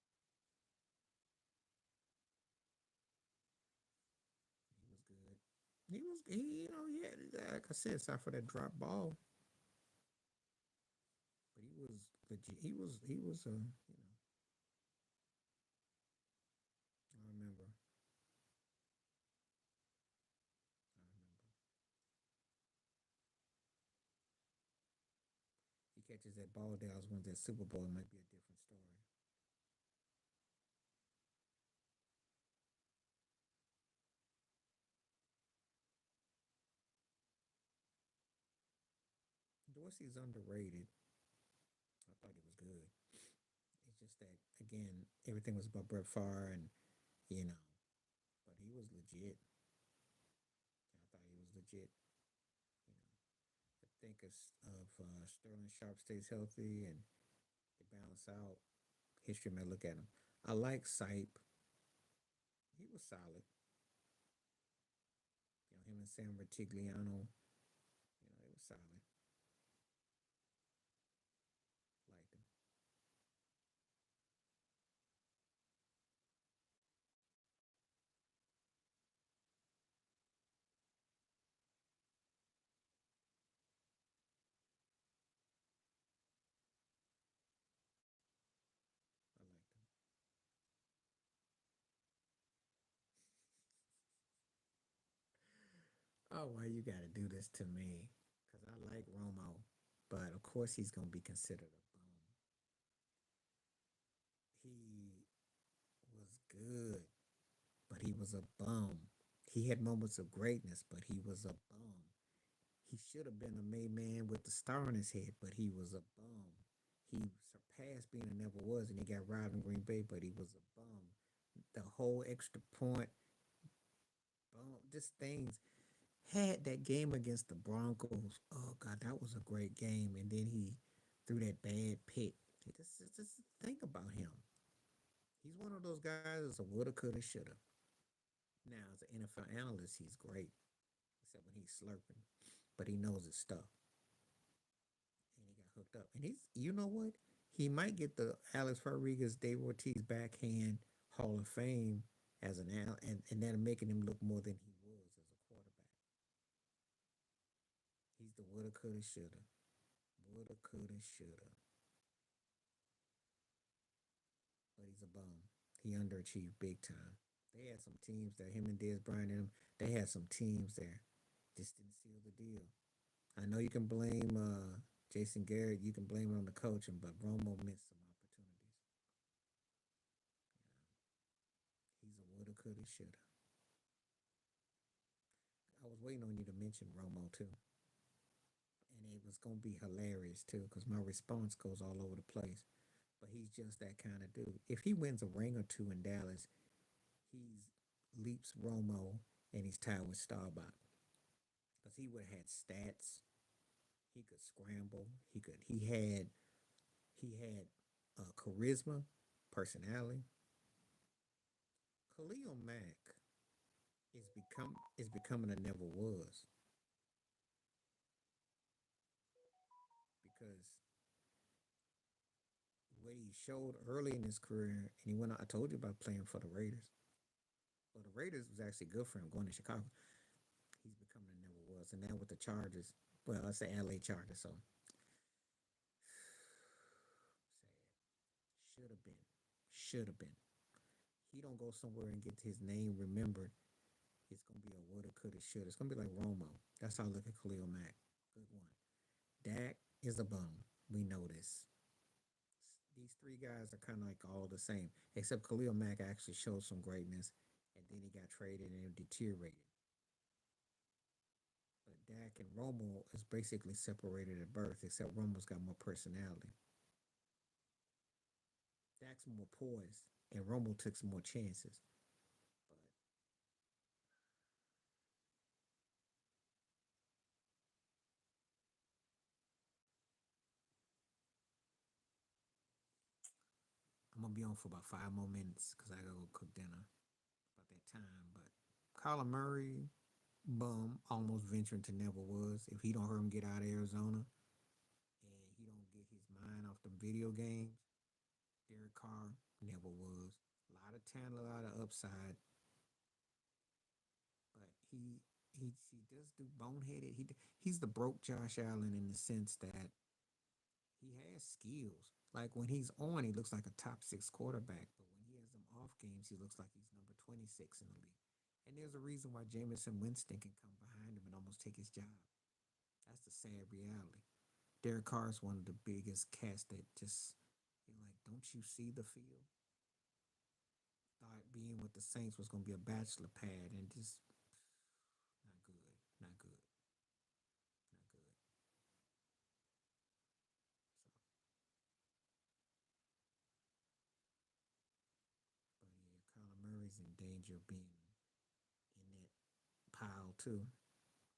Like I said, aside for that drop ball, but he was legit. I remember. He catches that ball. Dallas wins that Super Bowl. It might be a different story. Dorsey's underrated. I thought he was good. It's just that again, everything was about Brett Favre, and you know, but he was legit. I thought he was legit. You know, I think of Sterling Sharp stays healthy and they balance out. History may look at him. I like Sipe. He was solid. Him and Sam Retigliano. They were solid. Liked him. I liked him. Oh, why you got to do this to me? Because I like Romo, but of course he's gonna be considered a bum. He was good, but he was a bum. He had moments of greatness, but he was a bum. He should have been a made man with the star on his head, but he was a bum. He surpassed being a never was, and he got robbed in Green Bay, but he was a bum. The whole extra point, bum, just things. Had that game against the Broncos. Oh God, that was a great game. And then he threw that bad pick. Just think about him. He's one of those guys that's a woulda, coulda, shoulda. Now, as an NFL analyst, he's great, except when he's slurping. But he knows his stuff, and he got hooked up. And you know what? He might get the Alex Rodriguez, Dave Ortiz backhand Hall of Fame as and that'll making him look more than he was as a quarterback. He's the woulda, coulda, shoulda. Woulda, coulda, shoulda. But he's a bum. He underachieved big time. They had some teams that him and Dez Bryant and them, they had some teams there. Just didn't seal the deal. I know you can blame Jason Garrett, you can blame it on the coaching, but Romo missed some opportunities. He's a woulda, coulda, shoulda. I was waiting on you to mention Romo too. And it was gonna be hilarious too, because my response goes all over the place. But he's just that kind of dude. If he wins a ring or two in Dallas, he's leaps Romo and he's tied with Staubach because he would have had stats. He could scramble. He had charisma, personality. Khalil Mack is becoming a never was because what he showed early in his career, and he went. I told you about playing for the Raiders. Well, the Raiders was actually good for him going to Chicago. He's becoming a never was, and now with the Chargers. Well, I say LA Chargers, so sad. Should have been. Should have been. He don't go somewhere and get his name remembered. It's gonna be a woulda, coulda, shoulda. It's gonna be like Romo. That's how I look at Khalil Mack. Good one. Dak is a bum. We know this. These three guys are kind of like all the same, except Khalil Mack actually showed some greatness, and then he got traded and it deteriorated. But Dak and Romo is basically separated at birth, except Romo's got more personality. Dak's more poised, and Romo took some more chances. But I'm gonna be on for about 5 more minutes because I gotta go cook dinner. About that time, but Kyler Murray, bum, almost venturing to never was. If he don't hurt him get out of Arizona and he don't get his mind off the video games, Derek Carr never was. A lot of talent, a lot of upside, but he he does do boneheaded. He's the broke Josh Allen in the sense that he has skills. Like when he's on, he looks like a top six quarterback. But when he has them off games, he looks like he's number 26 in the league. And there's a reason why Jameson Winston can come behind him and almost take his job. That's the sad reality. Derek Carr is one of the biggest cats that just, you're like, don't you see the field? Thought being with the Saints was going to be a bachelor pad and just not good, not good, not good. So, but yeah, Kyler Murray's in danger of being in that pile too,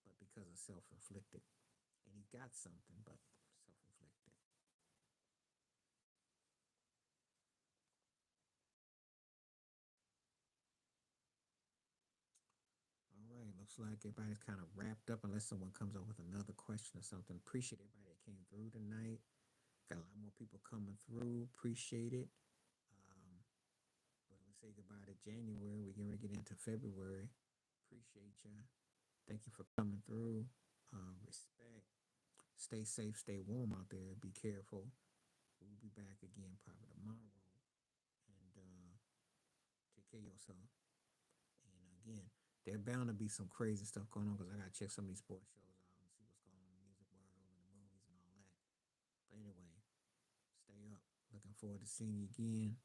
but because of self-inflicted. And he got something, but self-inflicted. All right, looks like everybody's kind of wrapped up unless someone comes up with another question or something. Appreciate everybody that came through tonight. Got a lot more people coming through. Appreciate it. Um, but let's say goodbye to January. We're going to get into February. Appreciate you. Thank you for coming through. Respect. Stay safe. Stay warm out there. Be careful. We'll be back again probably tomorrow. And take care of yourself. And again, there bound to be some crazy stuff going on because I got to check some of these sports shows out and see what's going on in the music world and the movies and all that. But anyway, stay up. Looking forward to seeing you again.